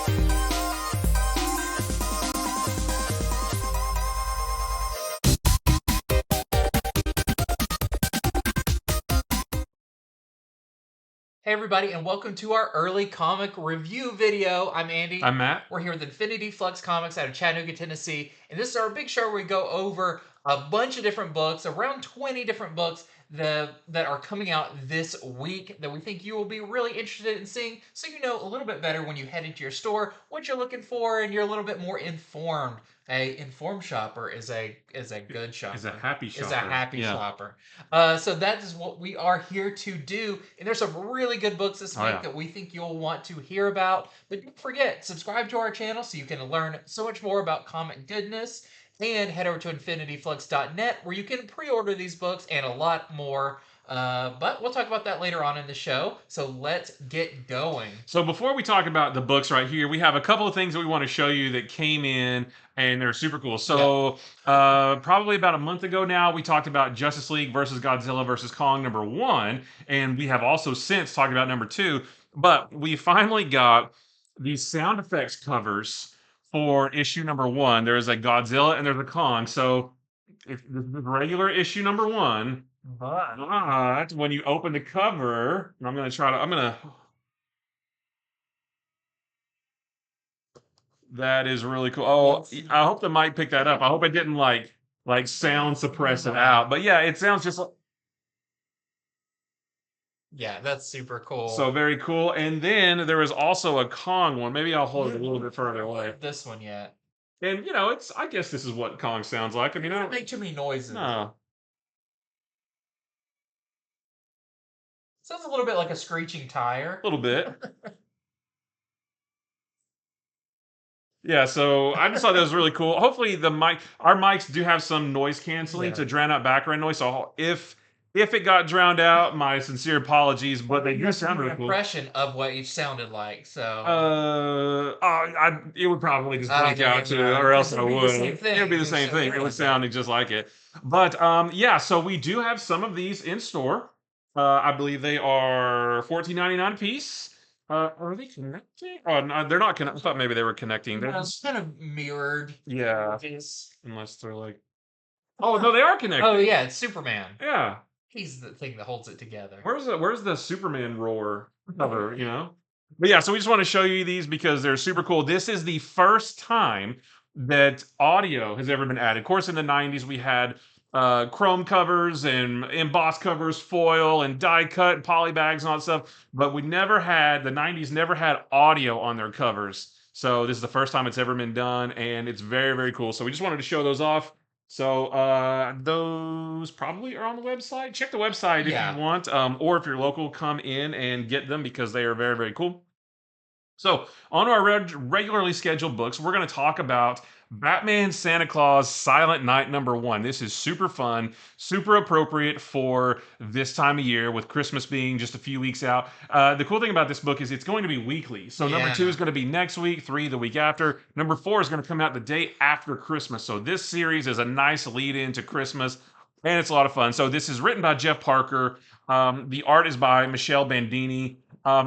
Hey everybody, and welcome to our early comic review video. I'm Andy. I'm Matt. We're here with Infinity Flux Comics out of Chattanooga, Tennessee, and this is our big show where we go over a bunch of different books, around 20 different books that are coming out this week that we think you will be really interested in seeing, so you know a little bit better when you head into your store what you're looking for, and you're a little bit more informed. A informed shopper is a good shopper. Is a happy shopper. Is a happy shopper. So that is what we are here to do. And there's some really good books this week that we think you'll want to hear about. But don't forget, subscribe to our channel so you can learn so much more about comic goodness. And head over to infinityflux.net where you can pre-order these books and a lot more. But we'll talk about that later on in the show. So let's get going. So before we talk about the books right here, we have a couple of things that we want to show you that came in and they're super cool. So probably about a month ago now, we talked about Justice League versus Godzilla versus Kong #1. And we have also since talked about #2. But we finally got these sound effects covers for issue #1. There's a Godzilla and there's a Kong. So if this is regular issue #1. But when you open the cover, that is really cool. Oh, I hope the mic picked that up. I hope it didn't like sound suppress it out. But yeah, it sounds just like. Yeah, that's super cool. So very cool. And then there is also a Kong one. Maybe I'll hold it a little bit further away. This one yet. And I guess this is what Kong sounds like. I mean, I don't make too many noises. No. Sounds a little bit like a screeching tire. A little bit. Yeah, so I just thought that was really cool. Hopefully our mics do have some noise canceling to drown out background noise. So if it got drowned out, my sincere apologies, but they do sound really cool. Impression of what each sounded like. So it would probably just blank out too, or else I would. It would be the same thing. It would sound just like it. But yeah, so we do have some of these in store. I believe they are $14.99 a piece. Are they connecting? Oh, no, they're not connecting. I thought maybe they were connecting. They're it's kind of mirrored. Yeah. Unless they're like. Oh no, they are connected. Oh yeah, it's Superman. Yeah. He's the thing that holds it together. Where's the Superman roar cover? But yeah, so we just want to show you these because they're super cool. This is the first time that audio has ever been added. Of course, in the 90s, we had chrome covers and embossed covers, foil and die cut and poly bags and all that stuff. But the 90s never had audio on their covers. So this is the first time it's ever been done, and it's very, very cool. So we just wanted to show those off. So those probably are on the website. Check the website if you want, or if you're local, come in and get them because they are very, very cool. So on our regularly scheduled books, we're going to talk about BatmanSanta Claus Silent Night #1. This is super fun, super appropriate for this time of year with Christmas being just a few weeks out. The cool thing about this book is it's going to be weekly. So #2 is going to be next week, 3 the week after. #4 is going to come out the day after Christmas. So this series is a nice lead into Christmas, and it's a lot of fun. So this is written by Jeff Parker. The art is by Michelle Bandini.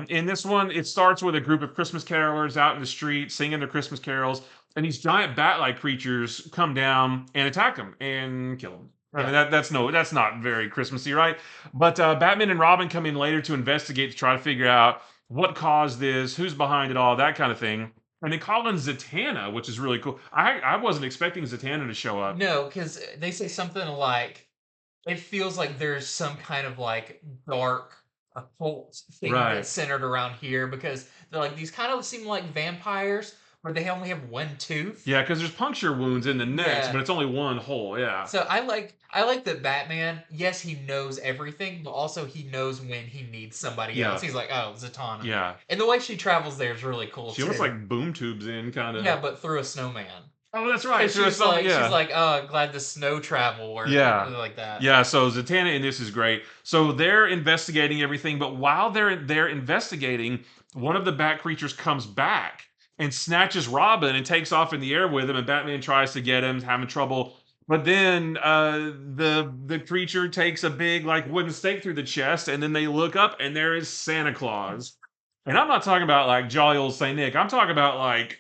In this one, it starts with a group of Christmas carolers out in the street singing their Christmas carols, and these giant bat-like creatures come down and attack them and kill them. I mean, that's not very Christmassy, right? But Batman and Robin come in later to investigate to try to figure out what caused this, who's behind it all, that kind of thing. And they call in Zatanna, which is really cool. I wasn't expecting Zatanna to show up. No, because they say something like, it feels like there's some kind of like dark occult thing that's centered around here, because they're like, these kind of seem like vampires where they only have one tooth. Yeah, because there's puncture wounds in the necks, but it's only one hole. Yeah. So I like that Batman, yes, he knows everything, but also he knows when he needs somebody else. He's like, oh, Zatanna. Yeah. And the way she travels there is really cool. She almost like boom tubes in, kind of. Yeah, but through a snowman. Oh, that's right. She's like, oh, glad the snow travel or like that. Yeah, so Zatanna in this is great. So they're investigating everything, but while they're investigating, one of the bat creatures comes back and snatches Robin and takes off in the air with him, and Batman tries to get him, having trouble. But then the creature takes a big like wooden stake through the chest, and then they look up, and there is Santa Claus. And I'm not talking about like jolly old Saint Nick. I'm talking about like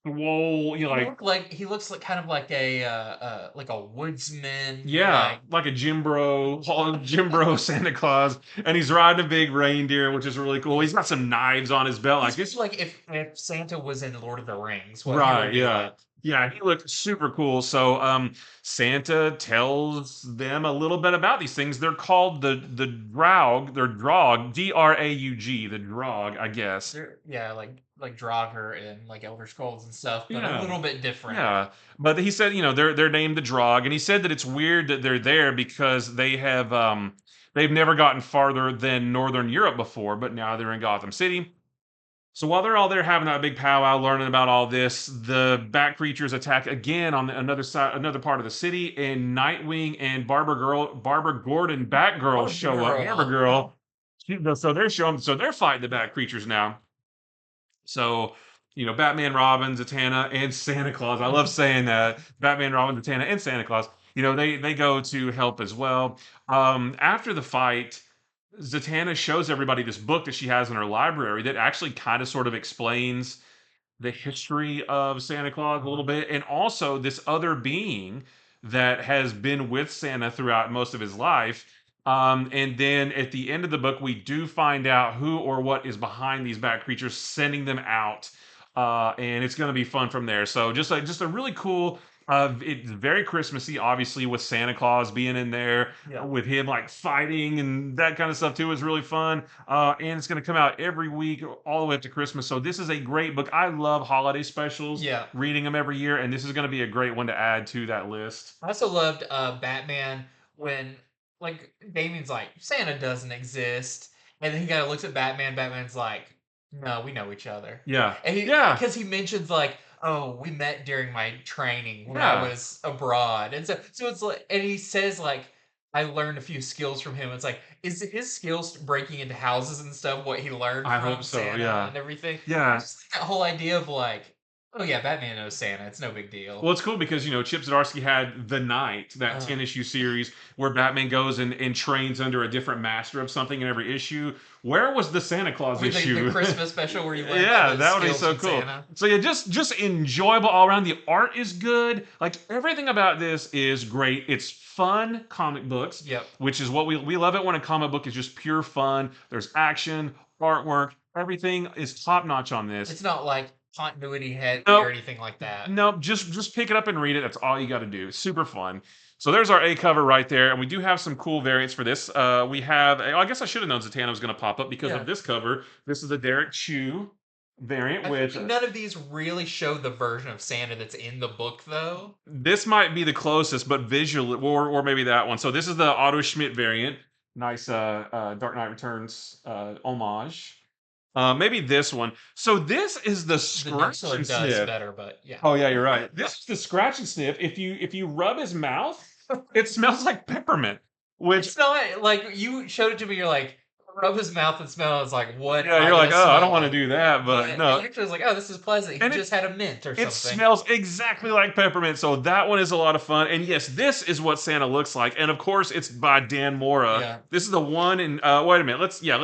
swole, He looks like kind of like a woodsman, yeah, like a Jim Bro Santa Claus, and he's riding a big reindeer, which is really cool. He's got some knives on his belt, like he's it's like if Santa was in Lord of the Rings, what he right, would be yeah. like. Yeah, he looked super cool. So Santa tells them a little bit about these things. They're called the Draug, they're Draug, Draug, the Draug, I guess. They're yeah, like Draugr and like Elder Scrolls and stuff, but a Yeah. little bit different. Yeah. But he said, they're named the Draug, and he said that it's weird that they're there because they've never gotten farther than Northern Europe before, but now they're in Gotham City. So while they're all there having that big powwow, learning about all this, the Bat creatures attack again on another side, another part of the city, and Nightwing and Barbara Gordon, Batgirl Oh show up. Barbara girl. Girl, so they're showing, so they're fighting the Bat creatures now. So Batman, Robin, Zatanna, and Santa Claus. I love saying that. Batman, Robin, Zatanna, and Santa Claus. They go to help as well. After the fight, Zatanna shows everybody this book that she has in her library that actually kind of sort of explains the history of Santa Claus a little bit, and also this other being that has been with Santa throughout most of his life. And then at the end of the book, we do find out who or what is behind these bat creatures, sending them out, and it's going to be fun from there. So just a really cool. It's very Christmassy, obviously, with Santa Claus being in there, Yeah. with him like fighting and that kind of stuff too is really fun. And it's going to come out every week all the way up to Christmas. So this is a great book. I love holiday specials. Yeah. Reading them every year, and this is going to be a great one to add to that list. I also loved Batman when like Damien's like Santa doesn't exist, and then he kind of looks at Batman. Batman's like, "No, we know each other." Yeah, And yeah, because he mentions like, "Oh, we met during my training when I yeah. was abroad," and so it's like, and he says like, "I learned a few skills from him." It's like, is his skills breaking into houses and stuff what he learned I from hope so. Santa Yeah, and everything? I yeah. just like that whole idea of like, oh yeah, Batman knows Santa. It's no big deal. Well, it's cool because Chip Zdarsky had The Night, that Uh, 10-issue series where Batman goes and trains under a different master of something in every issue. Where was the Santa Claus With the issue? Christmas special where you learn all Yeah, the that would be skills so from cool. Santa. So yeah, just enjoyable all around. The art is good. Like everything about this is great. It's fun comic books, Yep. which is what we love it when a comic book is just pure fun. There's action, artwork, everything is top notch on this. It's not like continuity heavy Nope. or anything like that. Nope, just pick it up and read it. That's all you got to do. Super fun. So there's our A cover right there, and we do have some cool variants for this. We have, I guess I should have known Zatanna was going to pop up because Yeah. of this cover. This is the Derek Chew variant, I which think none of these really show the version of Santa that's in the book, though. this might be the closest, but visually, or maybe that one. So this is the Otto Schmidt variant. Nice Dark Knight Returns homage. Maybe this one. So this is the The scratch Nixler and does sniff. better, but yeah. Oh yeah, you're right. This is the scratch and sniff. If you rub his mouth, it smells like peppermint. Which It's not like you showed it to me. You're like, rub his mouth and smell. It's like, what? yeah, am I you're like, gonna oh, I don't smell? want to do that, but And no, actually, I was like, oh, this is pleasant. He And just had a mint or it something. smells exactly like peppermint. So that one is a lot of fun. And yes, this is what Santa looks like. And of course, it's by Dan Mora. Yeah. This is the one in. Wait a minute.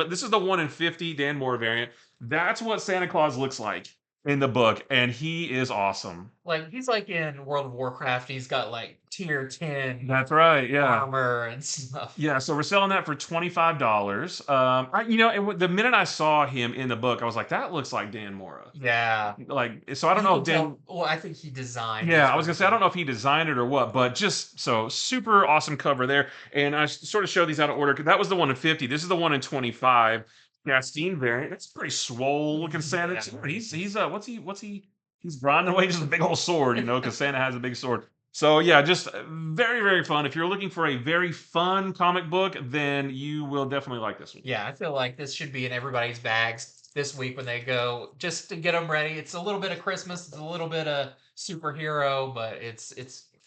This is the 1 in 50 Dan Mora variant. That's what Santa Claus looks like in the book, and he is awesome. Like he's like in World of Warcraft. He's got like tier 10 That's right. Yeah. armor and stuff. Yeah, so we're selling that for $25. The minute I saw him in the book, I was like, "That looks like Dan Mora." Yeah. Like, so I don't You know can if Dan. tell- well, I think he designed. Yeah, this I was gonna say I version. don't know if he designed it or what, but just so super awesome cover there. And I sort of show these out of order because that was the 1 in 50. This is the 1 in 25. Castine variant. That's pretty swole looking Santa. Yeah. Too. He's what's he? He's grinding away just a big old sword, because Santa has a big sword. So yeah, just very, very fun. If you're looking for a very fun comic book, then you will definitely like this one. Yeah, I feel like this should be in everybody's bags this week when they go, just to get them ready. It's a little bit of Christmas, it's a little bit of superhero, but it's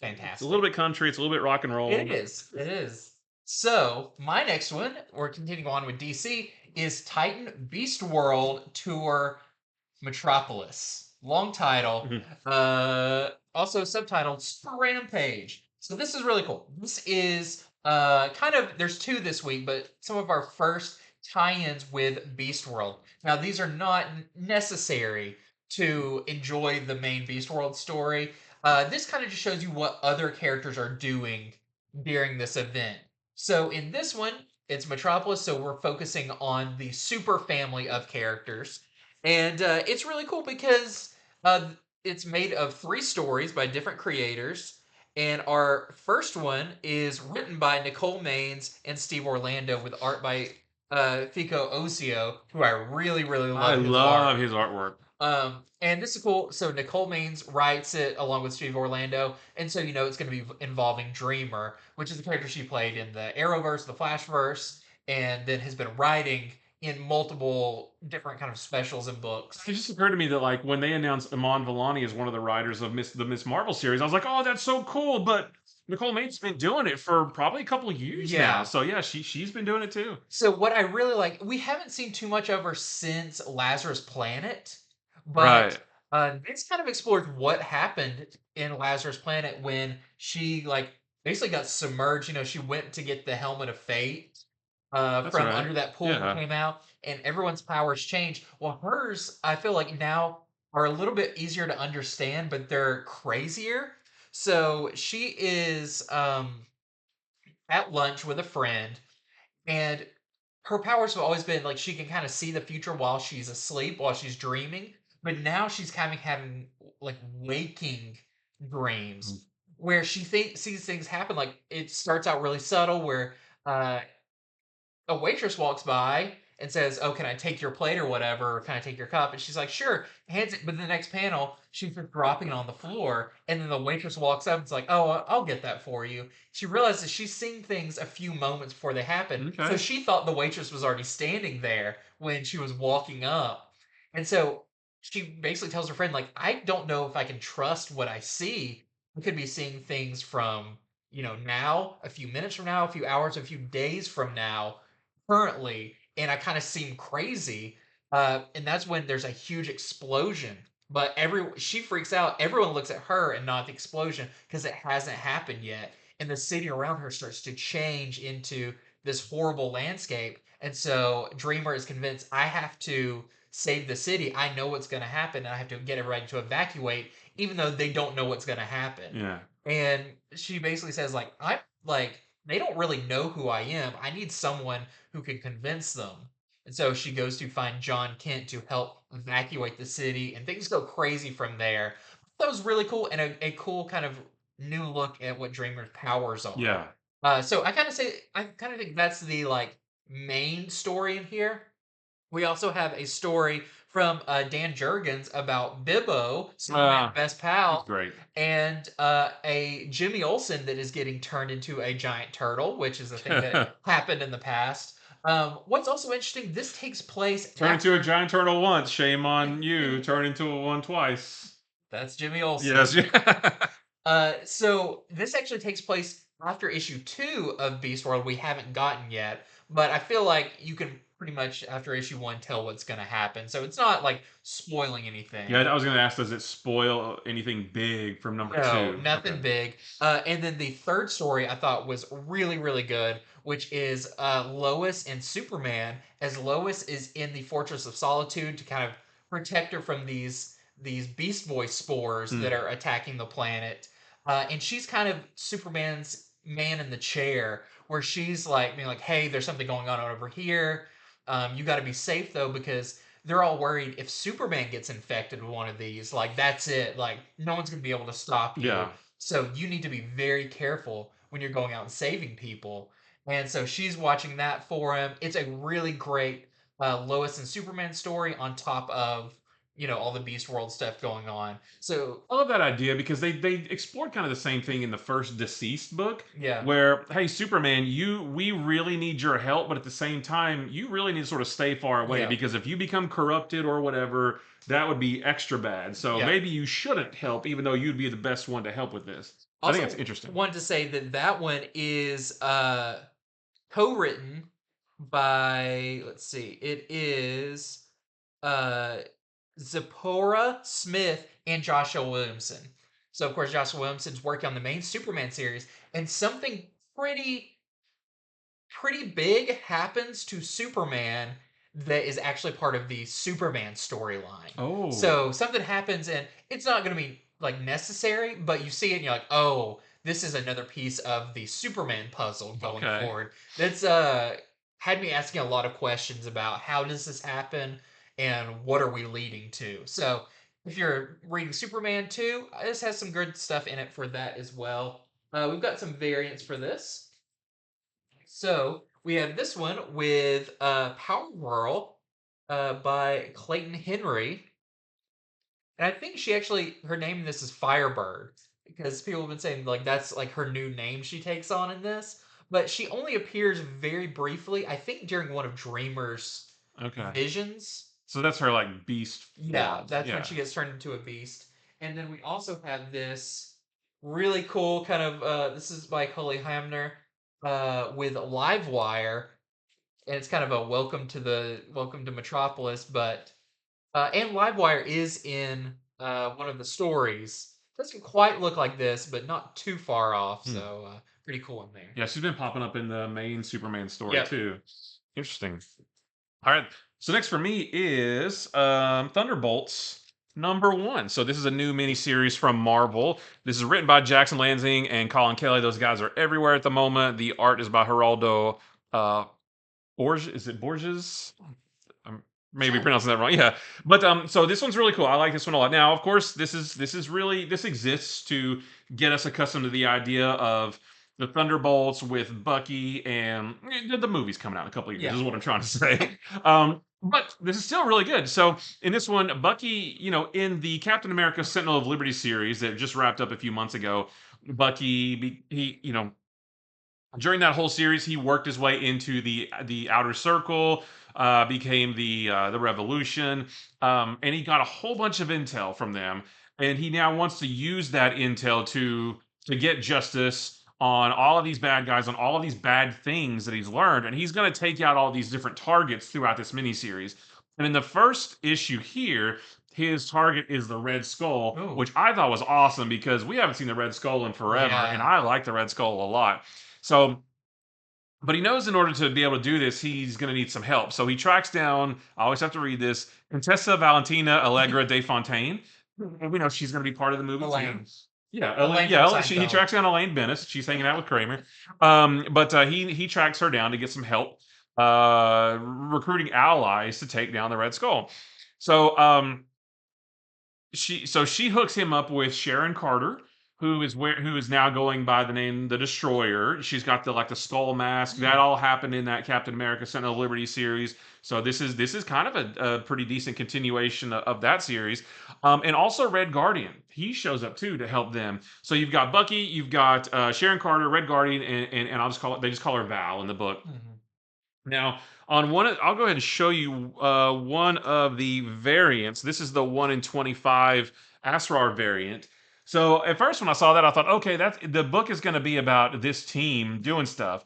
fantastic. It's a little bit country, it's a little bit rock and roll. It is. It is. So my next one, we're continuing on with DC, is Titan Beast World Tour Metropolis. Long title. Also subtitled Rampage. So this is really cool. This is kind of, there's two this week, but some of our first tie-ins with Beast World. Now, these are not necessary to enjoy the main Beast World story. This kind of just shows you what other characters are doing during this event. So in this one, it's Metropolis, so we're focusing on the super family of characters. And it's really cool because uh, it's made of 3 stories by different creators. And our first one is written by Nicole Maines and Steve Orlando with art by Fico Osio, who I really, really I love his love art. his artwork. And this is cool. So Nicole Maines writes it along with Steve Orlando, and so it's going to be involving Dreamer, which is the character she played in the Arrowverse, the Flashverse, and then has been writing in multiple different kind of specials and books. It just occurred to me that like when they announced Iman Vellani as one of the writers of the Miss Marvel series, I was like, oh, that's so cool. But Nicole Main's been doing it for probably a couple of years now. Yeah. So yeah, she's been doing it too. So what I really like, we haven't seen too much of her since Lazarus Planet, Right. but this kind of explores what happened in Lazarus Planet when she like basically got submerged. She went to get the helmet of fate That's from right. under that pool and Yeah. came out, and everyone's powers changed. Well, hers, I feel like now are a little bit easier to understand, but they're crazier. So she is at lunch with a friend, and her powers have always been like she can kind of see the future while she's asleep, while she's dreaming. But now she's kind of having like waking Mm. dreams where she sees things happen. Like it starts out really subtle, where uh, a waitress walks by and says, "Oh, can I take your plate or whatever? Or can I take your cup?" And she's like, "Sure." Hands it, but the next panel, she's just dropping it on the floor, and then the waitress walks up and's like, "Oh, I'll get that for you." She realizes she's seen things a few moments before they happen, so Okay. she thought the waitress was already standing there when she was walking up, and so she basically tells her friend, like, "I don't know if I can trust what I see. I could be seeing things from." Now, a few minutes from now, a few hours, a few days from now, currently, and I kind of seem crazy. And that's when there's a huge explosion. But she freaks out. Everyone looks at her and not the explosion because it hasn't happened yet. And the city around her starts to change into this horrible landscape. And so Dreamer is convinced I have to save the city. I know what's going to happen, and I have to get everybody to evacuate, even though they don't know what's going to happen. Yeah. And she basically says, like they don't really know who I am. I need someone who can convince them. And so she goes to find John Kent to help evacuate the city, and things go crazy from there. That was really cool and a cool kind of new look at what Dreamer's powers are. Yeah. So I kind of think that's the like main story in here. We also have a story from Dan Jurgens about Bibbo, Superman's best He's pal, great. and a Jimmy Olsen that is getting turned into a giant turtle, which is a thing that happened in the past. What's also interesting, this takes place Turn into a after. giant turtle once, shame on you. Turn into a one twice. That's Jimmy Olsen. Yes. Yeah. So this actually takes place after issue 2 of Beast World. We haven't gotten yet, but I feel like you can pretty much after issue 1 tell what's going to happen. So it's not like spoiling anything. Yeah, I was gonna ask, does it spoil anything big from number No, 2? Okay. nothing big. And then the third story I thought was really, really good, which is Lois and Superman. As Lois is in the Fortress of Solitude to kind of protect her from these Beast Boy spores that Mm. are attacking the planet, and she's kind of Superman's man in the chair, where she's like being like, "Hey, there's something going on over here. You got to be safe though, because." They're all worried if Superman gets infected with one of these, like that's it. Like no one's gonna be able to stop you. Yeah. So you need to be very careful when you're going out and saving people. And so she's watching that for him. It's a really great Lois and Superman story on top of all the Beast World stuff going on. So I love that idea because they explored kind of the same thing in the first Deceased book, yeah, where hey Superman, we really need your help, but at the same time you really need to sort of stay far away yeah, because if you become corrupted or whatever, that would be extra bad. So yeah. maybe you shouldn't help, even though you'd be the best one to help with this. I think that's Also, interesting. wanted to say that one is co-written by, let's see, it is uh Zipporah Smith and Joshua Williamson. So of course Joshua Williamson's working on the main Superman series, and something pretty pretty big happens to Superman that is actually part of the Superman storyline. Oh, So something happens and it's not going to be like necessary, but you see it and you're like, oh, this is another piece of the Superman puzzle going okay. forward. That's had me asking a lot of questions about how does this happen and what are we leading to. So if you're reading Superman 2, this has some good stuff in it for that as well. We've got some variants for this. So we have this one with Power Girl by Clayton Henry. And I think she actually, her name in this is Firebird because people have been saying like that's like her new name she takes on in this. But she only appears very briefly, I think during one of Dreamer's Okay. visions. So that's her like beast Yeah, form. that's when Yeah. she gets turned into a beast. And then we also have this really cool kind of this is by Cully Hamner with Livewire, and it's kind of a welcome to Metropolis, but and Livewire is in one of the stories. Doesn't quite look like this, but not too far off, Hmm. so pretty cool in there. Yeah, she's been popping up in the main Superman story Yep. too. Interesting. All right. So next for me is Thunderbolts #1. So this is a new miniseries from Marvel. This is written by Jackson Lansing and Colin Kelly. Those guys are everywhere at the moment. The art is by Geraldo Borges. Is it Borges? I'm maybe Sure. pronouncing that wrong. Yeah. But so this one's really cool. I like this one a lot. Now, of course, this is really this exists to get us accustomed to the idea of the Thunderbolts with Bucky and the movie's coming out in a couple of years, Yeah. is what I'm trying to say. But this is still really good. So in this one, Bucky, in the Captain America Sentinel of Liberty series that just wrapped up a few months ago, Bucky, he, during that whole series, he worked his way into the outer circle, became the Revolution, and he got a whole bunch of intel from them, and he now wants to use that intel to get justice on all of these bad guys, on all of these bad things that he's learned, and he's going to take out all these different targets throughout this miniseries. And in the first issue here, his target is the Red Skull, Ooh. which I thought was awesome because we haven't seen the Red Skull in forever, and Yeah. I like the Red Skull a lot. So, but he knows in order to be able to do this, he's going to need some help. So he tracks down, I always have to read this, Contessa Valentina Allegra de Fontaine. And we know she's going to be part of the movie too. Elaine. Yeah, Elaine yeah. from He Seinfeld. tracks down Elaine Bennis. She's hanging out with Kramer. But he tracks her down to get some help, recruiting allies to take down the Red Skull. So she hooks him up with Sharon Carter, who is now going by the name the Destroyer. She's got the skull mask. That all happened in that Captain America Sentinel of Liberty series. So this is kind of a pretty decent continuation of that series. And also Red Guardian. He shows up too to help them. So you've got Bucky, you've got Sharon Carter, Red Guardian, and they just call her Val in the book. Mhm. Now, I'll go ahead and show you one of the variants. This is the 1 in 25 Asrar variant. So at first, when I saw that, I thought, okay, that's the book is going to be about this team doing stuff.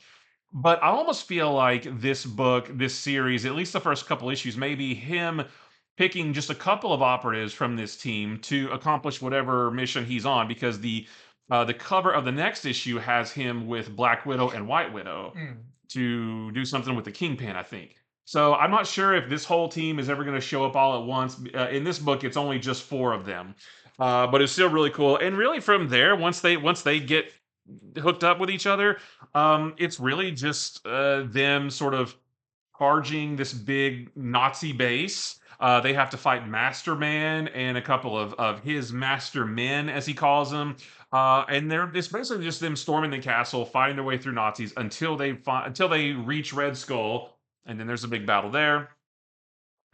But I almost feel like this book, this series, at least the first couple issues, maybe him picking just a couple of operatives from this team to accomplish whatever mission he's on, because the cover of the next issue has him with Black Widow and White Widow Mm. to do something with the Kingpin, I think. So I'm not sure if this whole team is ever going to show up all at once. In this book, it's only just 4 of them, but it's still really cool. And really, from there, once they get hooked up with each other, it's really just them sort of charging this big Nazi base. They have to fight Masterman and a couple of his master men, as he calls them. It's basically just them storming the castle, fighting their way through Nazis until they reach Red Skull, and then there's a big battle there.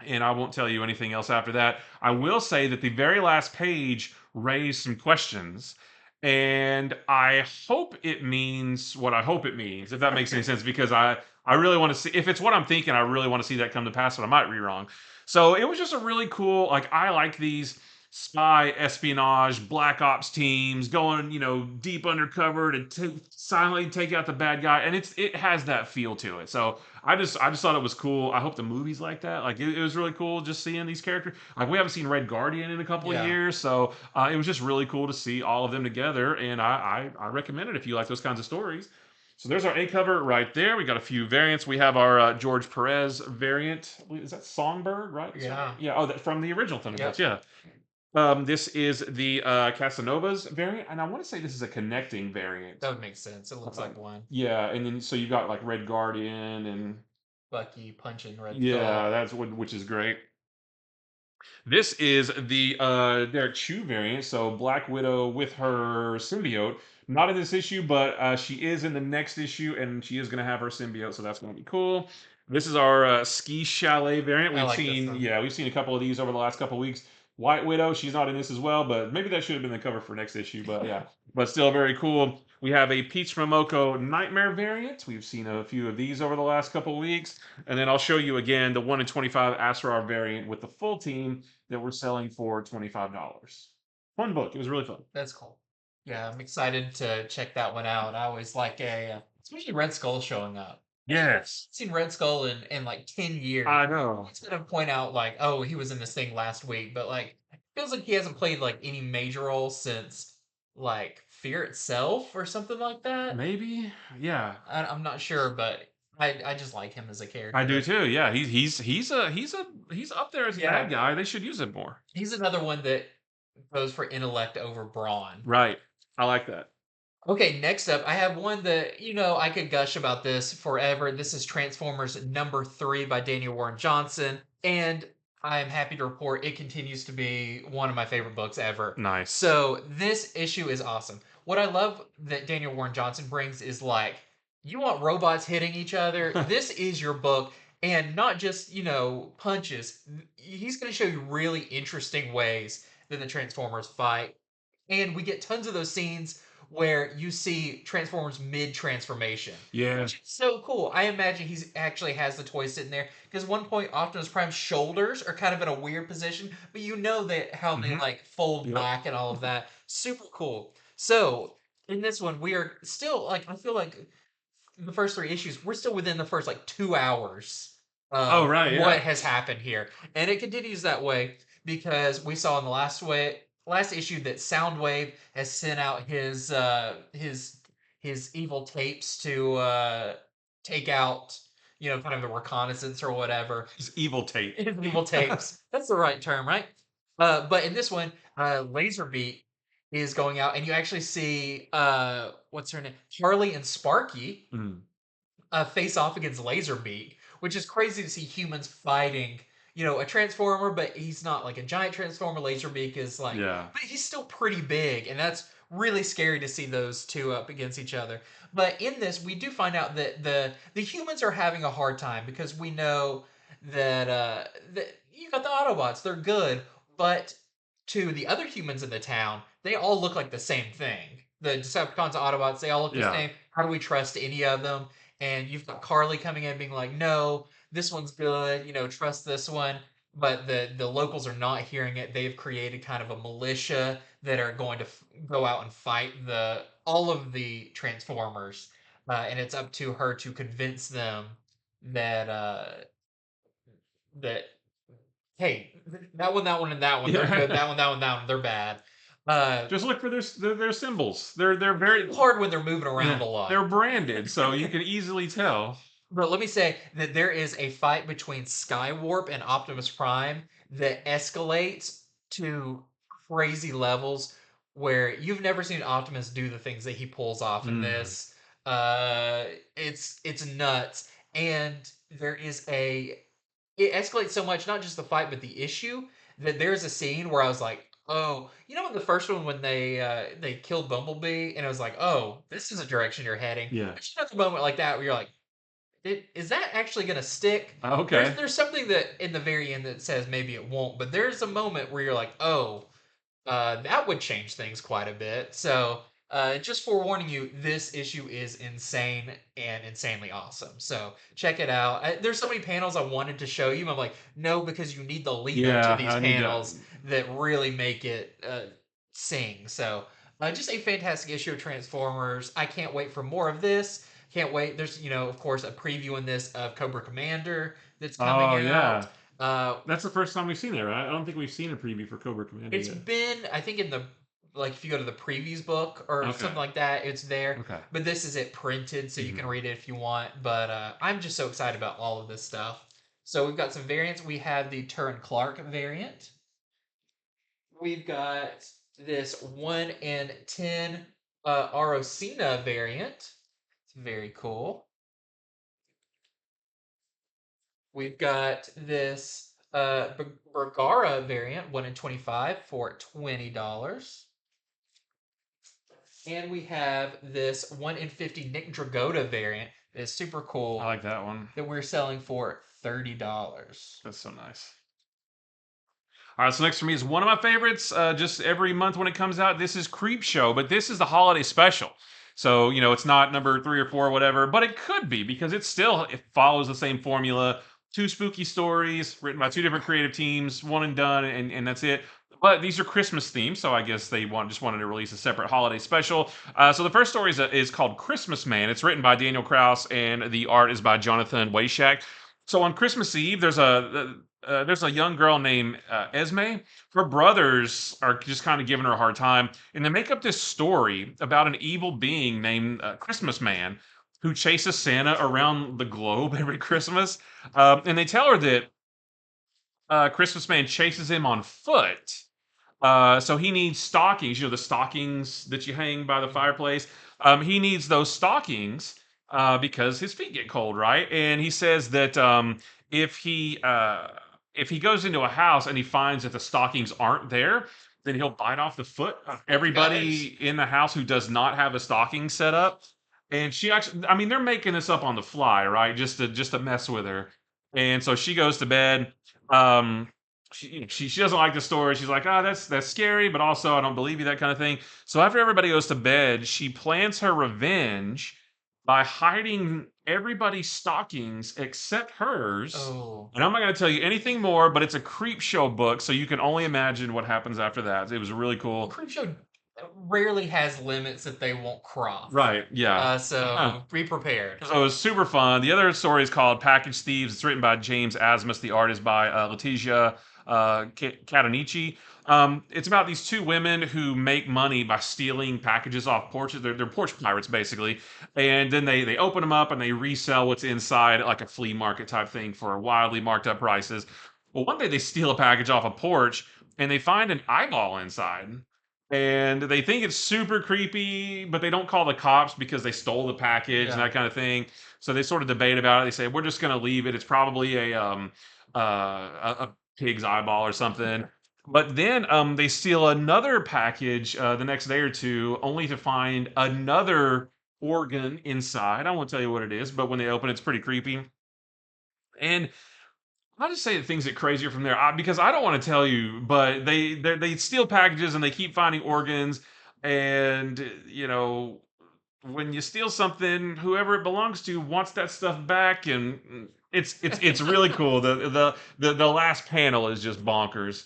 And I won't tell you anything else after that. I will say that the very last page raised some questions, and I hope it means what I hope it means, if that makes any sense, because I really want to see if it's what I'm thinking. I really want to see that come to pass, but I might be wrong. So it was just a really cool. Like, I like these spy espionage black ops teams going deep undercover to silently take out the bad guy, and it has that feel to it. So I just thought it was cool. I hope the movie's like that. Like, it was really cool just seeing these characters. Like, we haven't seen Red Guardian in a couple of Yeah. years, so it was just really cool to see all of them together. And I recommend it if you like those kinds of stories. So there's our A cover right there. We got a few variants. We have our George Perez variant. Is that Songbird, right? Yeah. Yeah. Oh, that from the original Thunderbolts. Yep. Yeah. This is the Casanovas variant, and I want to say this is a connecting variant. That would make sense. It looks like one. Yeah, and then so you've got like Red Guardian and Bucky punching Red yeah, Skull. that's which is great. This is the Derek Chu variant, so Black Widow with her symbiote. Not in this issue, but she is in the next issue, and she is going to have her symbiote, so that's going to be cool. This is our Ski Chalet variant. I like this one. Yeah, we've seen a couple of these over the last couple of weeks. White Widow, she's not in this as well, but maybe that should have been the cover for next issue. But yeah, but still very cool. We have a Peach Momoko Nightmare variant. We've seen a few of these over the last couple of weeks, and then I'll show you again the 1 in 25 Asrar variant with the full team that we're selling for $25. Fun book. It was really fun. That's cool. Yeah, I'm excited to check that one out. I always like especially Red Skull showing up. Yes. I've seen Red Skull in like 10 years. I know. It's gonna point out like, oh, he was in this thing last week, but like it feels like he hasn't played like any major role since like Fear itself or something like that. Maybe. Yeah. I'm not sure, but I just like him as a character. I do too. Yeah. He's up there as a bad guy. They should use him more. He's another one that goes for intellect over brawn. Right. I like that. Okay, next up, I have one that, I could gush about this forever. This is Transformers #3 by Daniel Warren Johnson. And I'm happy to report it continues to be one of my favorite books ever. Nice. So this issue is awesome. What I love that Daniel Warren Johnson brings is like, you want robots hitting each other? This is your book. And not just, punches. He's going to show you really interesting ways that the Transformers fight. And we get tons of those scenes where you see Transformers mid-transformation. Yeah. Which is so cool. I imagine he actually has the toy sitting there. Because one point, Optimus Prime's shoulders are kind of in a weird position, but you know that how they like fold back and all of that. Super cool. So, in this one, we are still, like, I feel like the first 3 issues, we're still within the first, like, 2 hours of what has happened here. And it continues that way because we saw in the last issue that Soundwave has sent out his evil tapes to take out kind of the reconnaissance or whatever. His evil tape. His evil tapes. That's the right term, right? But in this one, Laserbeak is going out, and you actually see what's her name, Harley and Sparky face off against Laserbeak, which is crazy to see humans fighting a transformer, but he's not like a giant transformer. Laserbeak is like, but he's still pretty big, and that's really scary to see those two up against each other. But in this, we do find out that the humans are having a hard time because we know that you got the Autobots, they're good, but to the other humans in the town, they all look like the same thing. The Decepticons, the Autobots, they all look the same. How do we trust any of them? And you've got Carly coming in being like, no, this one's good, trust this one. But the locals are not hearing it. They've created kind of a militia that are going to go out and fight all of the Transformers. And it's up to her to convince them that that hey, that one, and that one, they're good. That one, they're bad. Just look for their symbols. They're very hard when they're moving around a lot. They're branded, so you can easily tell. But let me say that there is a fight between Skywarp and Optimus Prime that escalates to crazy levels where you've never seen Optimus do the things that he pulls off in this. It's nuts. And there is it escalates so much, not just the fight, but the issue, that there's a scene where I was like, oh, in the first one when they killed Bumblebee, and I was like, oh, this is a direction you're heading. Yeah. There's another moment like that where you're like, is that actually going to stick? Okay. There's something that in the very end that says maybe it won't, but there's a moment where you're like, oh, that would change things quite a bit. So just forewarning you, this issue is insane and insanely awesome. So check it out. There's so many panels I wanted to show you. I'm like, no, because you need the lead up to these panels that really make it sing. So just a fantastic issue of Transformers. I can't wait for more of this. Can't wait. There's, of course, a preview in this of Cobra Commander that's coming out. That's the first time we've seen it, right? I don't think we've seen a preview for Cobra Commander It's been, I think, in the like if you go to the previews book or something like that, it's there. Okay. But this is it printed, so you can read it if you want. But I'm just so excited about all of this stuff. So we've got some variants. We have the Turin Clark variant. We've got this 1 in 10 Arocena variant. It's very cool. We've got this Bergara variant, 1 in 25 for $20. And we have this 1 in 50 Nick Dragotta variant. It's super cool. I like that one. That we're selling for $30. That's so nice. All right, so next for me is one of my favorites. Just every month when it comes out, this is Creepshow, but this is the holiday special. So it's not number 3 or 4 or whatever, but it could be because it follows the same formula. 2 spooky stories written by 2 different creative teams, one and done, and that's it. But these are Christmas themed, so I guess they just wanted to release a separate holiday special. So the first story is called Christmas Man. It's written by Daniel Kraus, and the art is by Jonathan Weishak. So on Christmas Eve, there's a young girl named Esme. Her brothers are just kind of giving her a hard time, and they make up this story about an evil being named Christmas Man who chases Santa around the globe every Christmas. And they tell her that Christmas Man chases him on foot. So he needs stockings, the stockings that you hang by the fireplace. He needs those stockings because his feet get cold, right? And he says that if he goes into a house and he finds that the stockings aren't there, then he'll bite off the foot of everybody in the house who does not have a stocking set up. And she actually, I mean, they're making this up on the fly, right? Just to mess with her. And so she goes to bed. She doesn't like the story. She's like, that's scary, but also I don't believe you, that kind of thing. So after everybody goes to bed, she plans her revenge by hiding everybody's stockings except hers. Oh. And I'm not going to tell you anything more, but it's a Creepshow book, so you can only imagine what happens after that. It was really cool. Creepshow rarely has limits that they won't cross. Right, yeah. So be prepared. So it was super fun. The other story is called Package Thieves. It's written by James Asmus. The art is by Letizia Catanici. It's about these 2 women who make money by stealing packages off porches. They're porch pirates, basically. And then they open them up and they resell what's inside at like a flea market type thing for wildly marked up prices. Well, one day they steal a package off a porch and they find an eyeball inside. And they think it's super creepy, but they don't call the cops because they stole the package and that kind of thing. So they sort of debate about it. They say, we're just going to leave it. It's probably a pig's eyeball or something. But then they steal another package the next day or 2, only to find another organ inside. I won't tell you what it is, but when they open it, it's pretty creepy. And I'll just say that things get crazier from there because I don't want to tell you, but they steal packages and they keep finding organs, and when you steal something, whoever it belongs to wants that stuff back, and it's really cool. The last panel is just bonkers.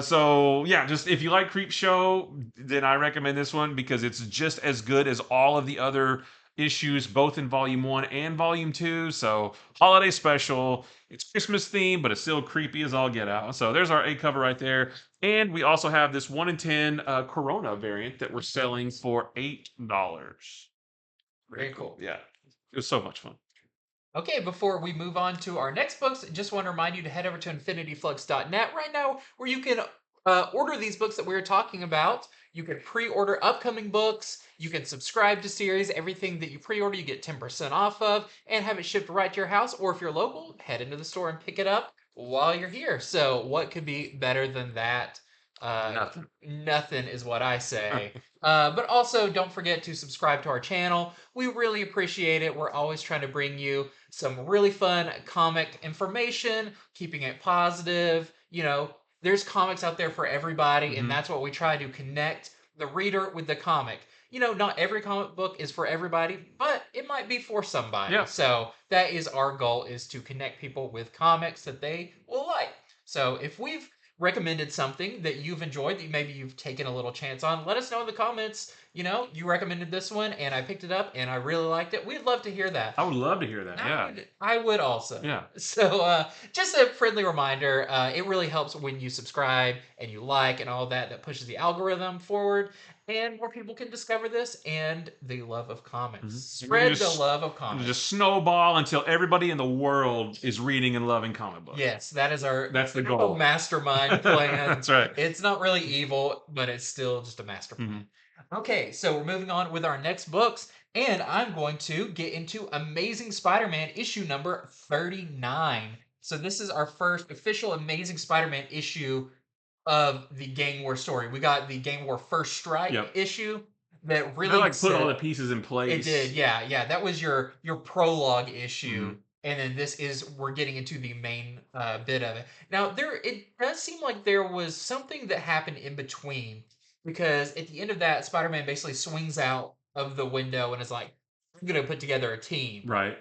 So yeah, just if you like Creepshow, then I recommend this one because it's just as good as all of the other issues, both in volume 1 and volume 2. So holiday special. It's Christmas themed, but it's still creepy as all get out. So there's our A cover right there. And we also have this 1 in 10 Corona variant that we're selling for $8. Very cool. Yeah, it was so much fun. Okay, before we move on to our next books, just want to remind you to head over to infinityflux.net right now, where you can order these books that we were talking about. You can pre-order upcoming books. You can subscribe to series. Everything that you pre-order, you get 10% off of, and have it shipped right to your house. Or if you're local, head into the store and pick it up while you're here. So what could be better than that? Nothing. Nothing is what I say. But also, don't forget to subscribe to our channel. We really appreciate it. We're always trying to bring you some really fun comic information, keeping it positive. There's comics out there for everybody, and that's what we try to connect the reader with the comic. Not every comic book is for everybody, but it might be for somebody. Yeah. So that is our goal, is to connect people with comics that they will like. So if we've recommended something that you've enjoyed, that maybe you've taken a little chance on, let us know in the comments. you recommended this one and I picked it up and I really liked it. We'd love to hear that. I would love to hear that. Yeah. I would also. Yeah. So, just a friendly reminder, it really helps when you subscribe and you like and all that. That pushes the algorithm forward, and more people can discover this and the love of comics. Spread the love of comics. Just snowball until everybody in the world is reading and loving comic books. Yes, that's the goal. Mastermind plan. That's right. It's not really evil, but it's still just a mastermind. Okay, so we're moving on with our next books, and I'm going to get into Amazing Spider-Man issue number 39. So this is our first official Amazing Spider-Man issue of the Gang War story. We got the Gang War First Strike issue that really put all the pieces in place. It did, yeah. That was your prologue issue, and then we're getting into the main bit of it. Now it does seem like there was something that happened in between, because at the end of that, Spider-Man basically swings out of the window and is like, "I'm gonna put together a team." Right.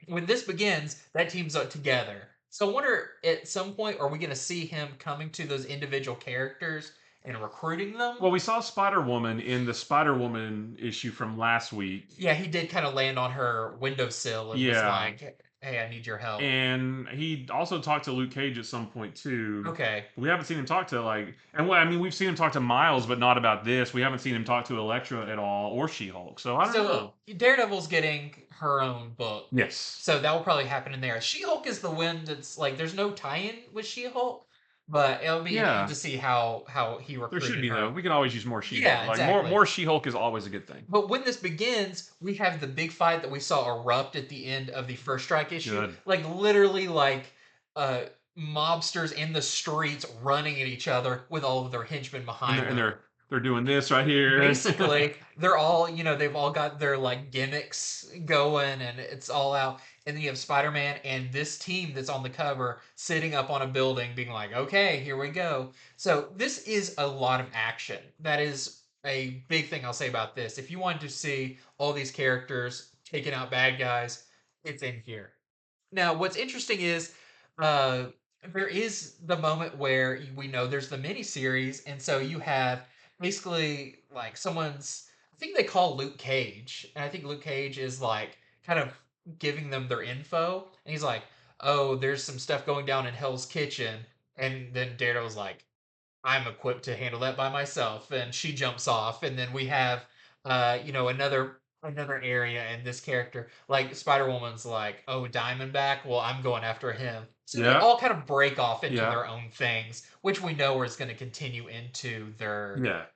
When this begins, that team's up together. So I wonder, at some point, are we going to see him coming to those individual characters and recruiting them? Well, we saw Spider-Woman in the Spider-Woman issue from last week. Yeah, he did kind of land on her windowsill and was like, "Hey, I need your help." And he also talked to Luke Cage at some point too. Okay. We haven't seen him talk to we've seen him talk to Miles, but not about this. We haven't seen him talk to Elektra at all, or She-Hulk. So I don't know. Daredevil's getting her own book. Yes. So that will probably happen in there. She-Hulk is the one that's like, there's no tie-in with She-Hulk, but it'll be interesting to see how he recruited There should be, her. though. We can always use more She-Hulk. Yeah, exactly. More She-Hulk is always a good thing. But when this begins, we have the big fight that we saw erupt at the end of the First Strike issue. Good. Like, literally, mobsters in the streets running at each other with all of their henchmen behind them. And they're doing this right here. Basically, they're all, they've all got their, gimmicks going, and it's all out. And then you have Spider-Man and this team that's on the cover sitting up on a building being like, "Okay, here we go." So this is a lot of action. That is a big thing I'll say about this. If you wanted to see all these characters taking out bad guys, it's in here. Now, what's interesting is there is the moment where we know there's the miniseries, and so you have basically I think they call Luke Cage, and I think Luke Cage is kind of giving them their info, and he's like, "Oh, there's some stuff going down in Hell's Kitchen," and then Daredevil's like, "I'm equipped to handle that by myself," and she jumps off, and then we have another area, and this character, like Spider-Woman's like, "Oh, Diamondback, well, I'm going after him." So they all kind of break off into their own things, which we know is going to continue into their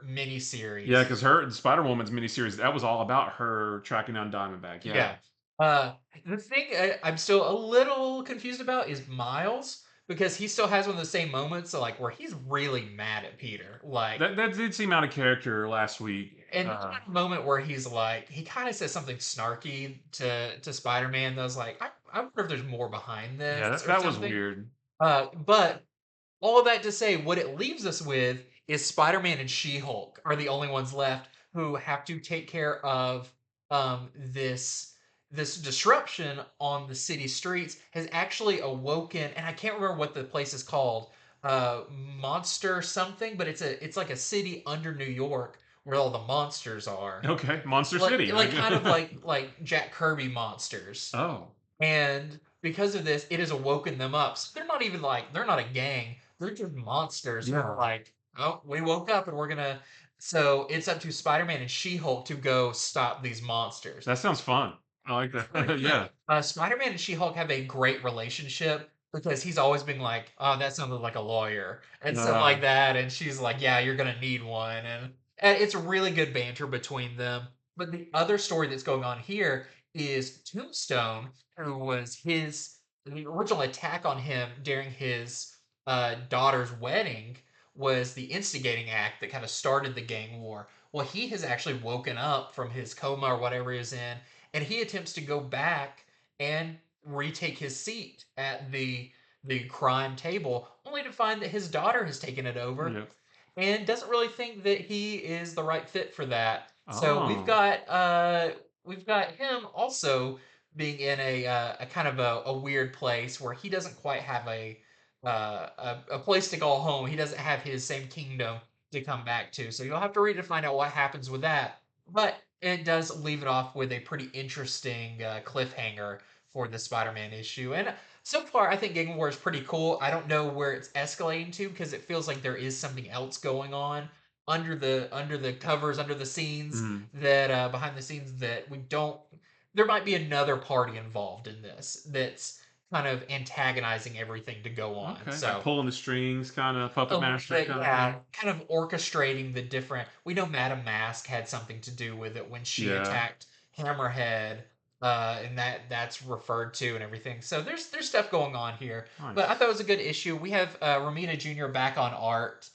mini series. Yeah, because Spider-Woman's miniseries, that was all about her tracking down Diamondback. Yeah. The thing I'm still a little confused about is Miles, because he still has one of the same moments, where he's really mad at Peter. That did seem out of character last week. And that moment where he's like, he kind of says something snarky to Spider-Man that was like, I wonder if there's more behind this. Yeah, that was weird. But all of that to say, what it leaves us with is Spider-Man and She-Hulk are the only ones left who have to take care of this disruption on the city streets has actually awoken, and I can't remember what the place is called, Monster something, but it's like a city under New York where all the monsters are. Okay, Monster City. Kind of like Jack Kirby monsters. Oh. And because of this, it has awoken them up. So they're not even they're not a gang. They're just monsters. Yeah. Who are like, "Oh, we woke up and we're gonna." So it's up to Spider-Man and She-Hulk to go stop these monsters. That sounds fun. I like that. Yeah. Spider-Man and She-Hulk have a great relationship because he's always been like, "Oh, that sounded like a lawyer," and stuff like that. And she's like, "Yeah, you're gonna need one." And it's really good banter between them. But the other story that's going on here is Tombstone, who was the original attack on him during his daughter's wedding was the instigating act that kind of started the gang war. Well, he has actually woken up from his coma or whatever he is in, and he attempts to go back and retake his seat at the crime table, only to find that his daughter has taken it over. Yep. And doesn't really think that he is the right fit for that. So Oh. we've got him also being in a kind of a weird place where he doesn't quite have a place to call home. He doesn't have his same kingdom to come back to. So you'll have to read to find out what happens with that. But it does leave it off with a pretty interesting cliffhanger for the Spider-Man issue. And so far, I think Gang War is pretty cool. I don't know where it's escalating to because it feels like there is something else going on under the covers, under the scenes Mm. that behind the scenes that we don't. There might be another party involved in this that's kind of antagonizing everything to go on. Okay, like So pulling the strings, kind of puppet a little master bit, kind of yeah, thing. kind of orchestrating the different. We know Madame Mask had something to do with it when she Yeah, attacked Hammerhead, and that's referred to and everything. So there's stuff going on here, but I nice. thought it was a good issue. We have Romita Jr. back on art,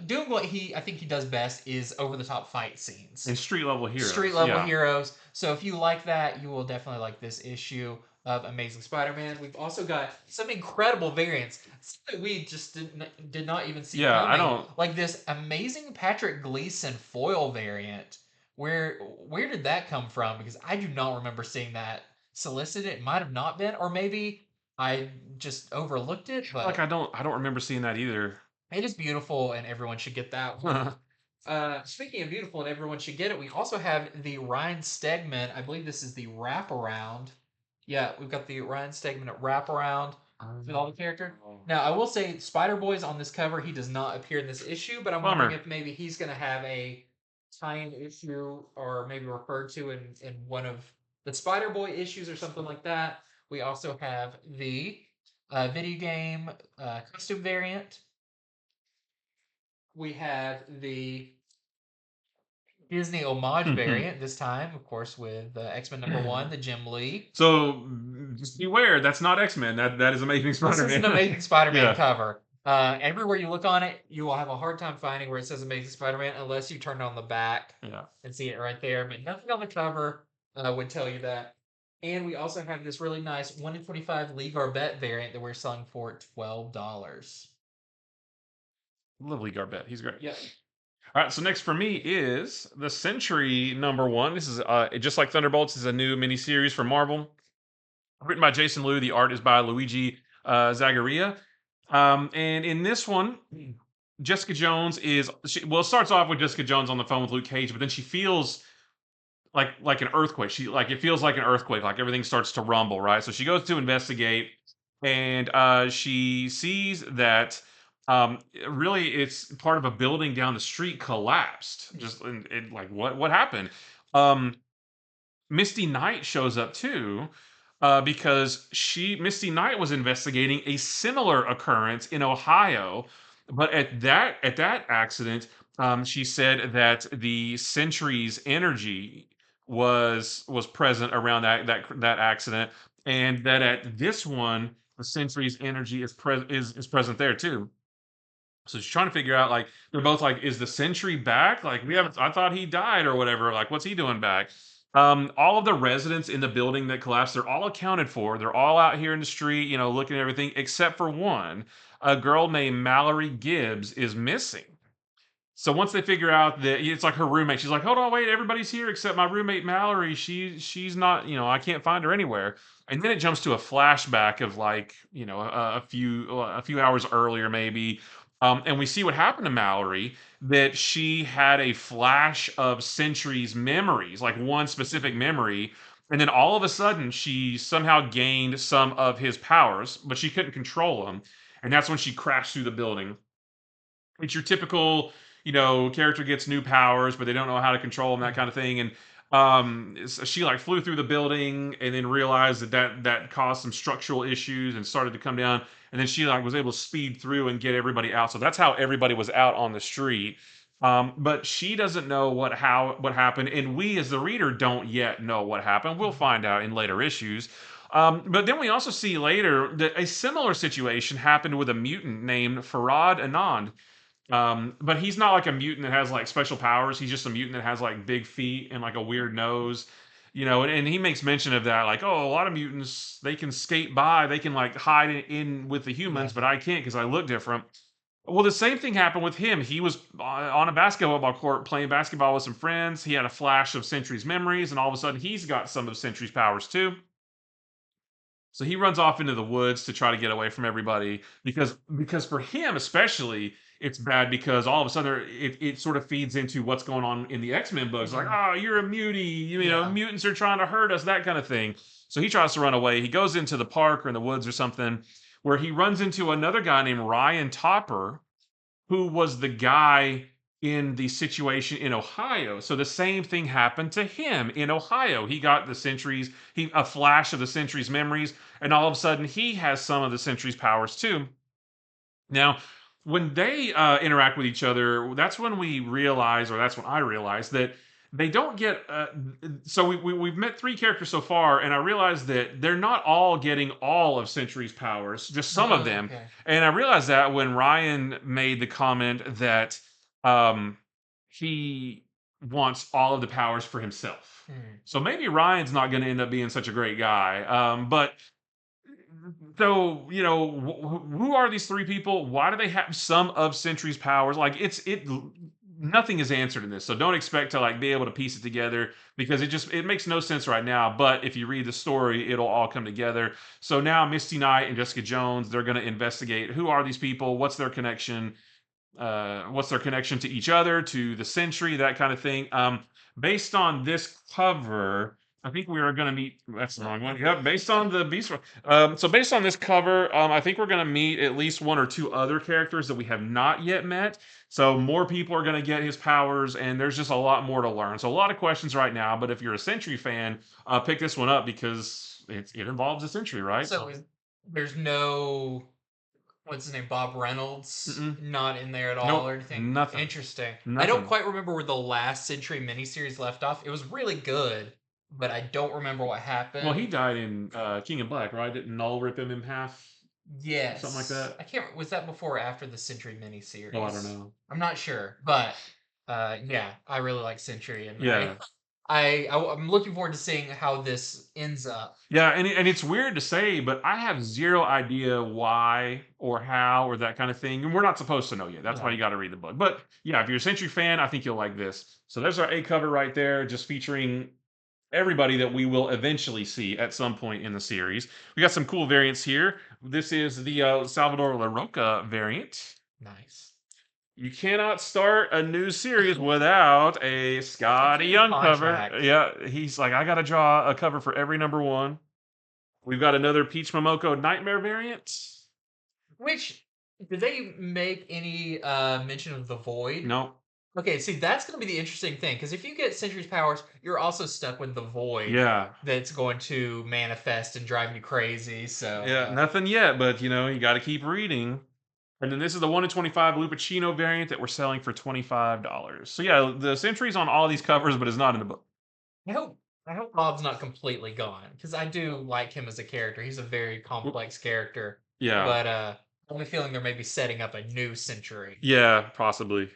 doing what I think he does best is over the top fight And scenes, street level street heroes, level yeah. heroes. So if you like that, you will definitely like this issue of Amazing Spider-Man. We've also got some incredible variants that we just did not even see Yeah, I coming, don't. like this amazing Patrick Gleason foil variant. Where did that come from? Because I do not remember seeing that solicited. It might have not been, or maybe I just overlooked it. Like But I don't remember seeing that either. it is beautiful, and everyone should get that one. Speaking of beautiful, and everyone should get it, we also have the Ryan Stegman. I believe this is the wraparound. Yeah, we've got the Ryan Stegman wraparound with all the character. Now, I will say Spider Boy's on this cover. He does not appear in this issue, but I'm wondering Bummer. if maybe he's going to have a tie-in issue or maybe referred to in one of the Spider Boy issues or something like that. We also have the video game costume variant. We have the Disney homage variant this time, of course, with X-Men #1, the Jim Lee. So just beware, that's not X-Men. That is Amazing This is an Spider-Man. Amazing Spider-Man Yeah, cover. Everywhere you look on it, you will have a hard time finding where it says Amazing Spider-Man unless you turn on the back yeah. and see it right there. But nothing on the cover would tell you that. And we also have this really nice 1 in 25 Lee Garbett variant that we're selling for $12. Lovely Garbett. He's great. Yep. All right, so next for me is the Sentry #1. This is just like Thunderbolts, is a new miniseries from Marvel, written by Jason Liu. The art is by Luigi Zagaria. And in this one, Jessica Jones well, it starts off with Jessica Jones on the phone with Luke Cage, but then she feels like an earthquake. It feels like an earthquake, like everything starts to rumble, right? So she goes to investigate, and she sees that really it's part of a building down the street collapsed. Just and like what happened? Um, Misty Knight shows up too. Because Misty Knight was investigating a similar occurrence in Ohio, but at that accident, she said that the Sentry's energy was present around that accident, and that at this one, the Sentry's energy is present there too. So she's trying to figure out, like, they're both like, is the Sentry back? Like, we haven't, I thought he died or whatever. Like, what's he doing back? All of the residents in the building that collapsed, they're all accounted for. They're all out here in the street, looking at everything, except for one. A girl named Mallory Gibbs is missing. So once they figure out that it's like her roommate, she's like, "Hold on, wait, everybody's here except my roommate Mallory. She's not, I can't find her anywhere." And then it jumps to a flashback of like, a few hours earlier maybe, and we see what happened to Mallory. That she had a flash of Sentry's memories, like one specific memory, and then all of a sudden she somehow gained some of his powers, but she couldn't control them, and that's when she crashed through the building. It's your typical, character gets new powers, but they don't know how to control them, that kind of thing. And she like flew through the building and then realized that caused some structural issues and started to come down. And then she like was able to speed through and get everybody out. So that's how everybody was out on the street. But she doesn't know what happened, and we as the reader don't yet know what happened. We'll find out in later issues. But then we also see later that a similar situation happened with a mutant named Farad Anand. But he's not like a mutant that has like special powers. He's just a mutant that has like big feet and like a weird nose. And he makes mention of that, like, oh, a lot of mutants, they can skate by, they can like hide in with the Yeah. humans, but I can't because I look different. Well, the same thing happened with him. He was on a basketball court playing basketball with some friends. He had a flash of Sentry's memories, and all of a sudden he's got some of Sentry's powers too. So he runs off into the woods to try to get away from everybody because for him especially, it's bad because all of a sudden it sort of feeds into what's going on in the X-Men books. Like, Mhm. oh, you're a mutie, you know, Yeah. mutants are trying to hurt us, that kind of thing. So he tries to run away. He goes into the park or in the woods or something, where he runs into another guy named Ryan Topper, who was the guy in the situation in Ohio. So the same thing happened to him in Ohio. He got the Sentry's, a flash of the Sentry's memories, and all of a sudden he has some of the Sentry's powers too. Now, when they interact with each other, that's when we realize, or that's when I realized that they don't get. So we've met three characters so far, and I realized that they're not all getting all of Sentry's powers, just some of Oh, them. okay. And I realized that when Ryan made the comment that um, he wants all of the powers for himself. Hmm. So maybe Ryan's not going to end up being such a great guy. But so who are these three people? Why do they have some of Sentry's powers? Like nothing is answered in this, so don't expect to like be able to piece it together because it makes no sense right now. But if you read the story, it'll all come together. So now Misty Knight and Jessica Jones, they're going to investigate who are these people, what's their connection to each other, to the Sentry, that kind of thing. Based on this cover, I think we are going to meet. That's the wrong one. Yep. Based on the Beast. So based on this cover, I think we're going to meet at least one or two other characters that we have not yet met. So more people are going to get his powers, and there's just a lot more to learn. So a lot of questions right now. But if you're a Sentry fan, pick this one up because it involves a Sentry, right? So there's no, what's his name, Bob Reynolds, Mm-mm. not in there at all Nope. or anything. Nothing. Interesting. I don't Nothing. quite remember where the last Century miniseries left off. It was really good, but I don't remember what Well, he happened. died in King in Black, right? Didn't Null rip him in half? Something like Yes, that? I can't. Was that before or after the Century Oh, I don't miniseries? know. I'm not sure, but yeah, I really like Century, and Yeah. I'm looking forward to seeing how this ends up. Yeah, and it's weird to say, but I have zero idea why or how or that kind of thing. And we're not supposed to know yet. That's why Yeah. you got to read the book. But yeah, if you're a Century fan, I think you'll like this. So there's our A cover right there, just featuring everybody that we will eventually see at some point in the series. We got some cool variants here. This is the Salvador LaRocca variant. Nice. You cannot start a new series without a Scotty Young cover. Contract. Yeah, he's like, I gotta draw a cover for every number one. We've got another Peach Momoko Nightmare variant. Which, did they make any mention of the void? No. Okay, see, that's going to be the interesting thing because if you get Sentry's powers, you're also stuck with the void Yeah. that's going to manifest and drive you crazy. So, Yeah, nothing yet, but you gotta keep reading. And then this is the 1 in 25 Lupacino variant that we're selling for $25. So yeah, the Sentry's on all these covers, but it's not in the book. I hope I hope Bob's not completely gone because I do like him as a character. He's a very complex character, Yeah. but I have a feeling they're maybe setting up a new Century. Yeah, possibly.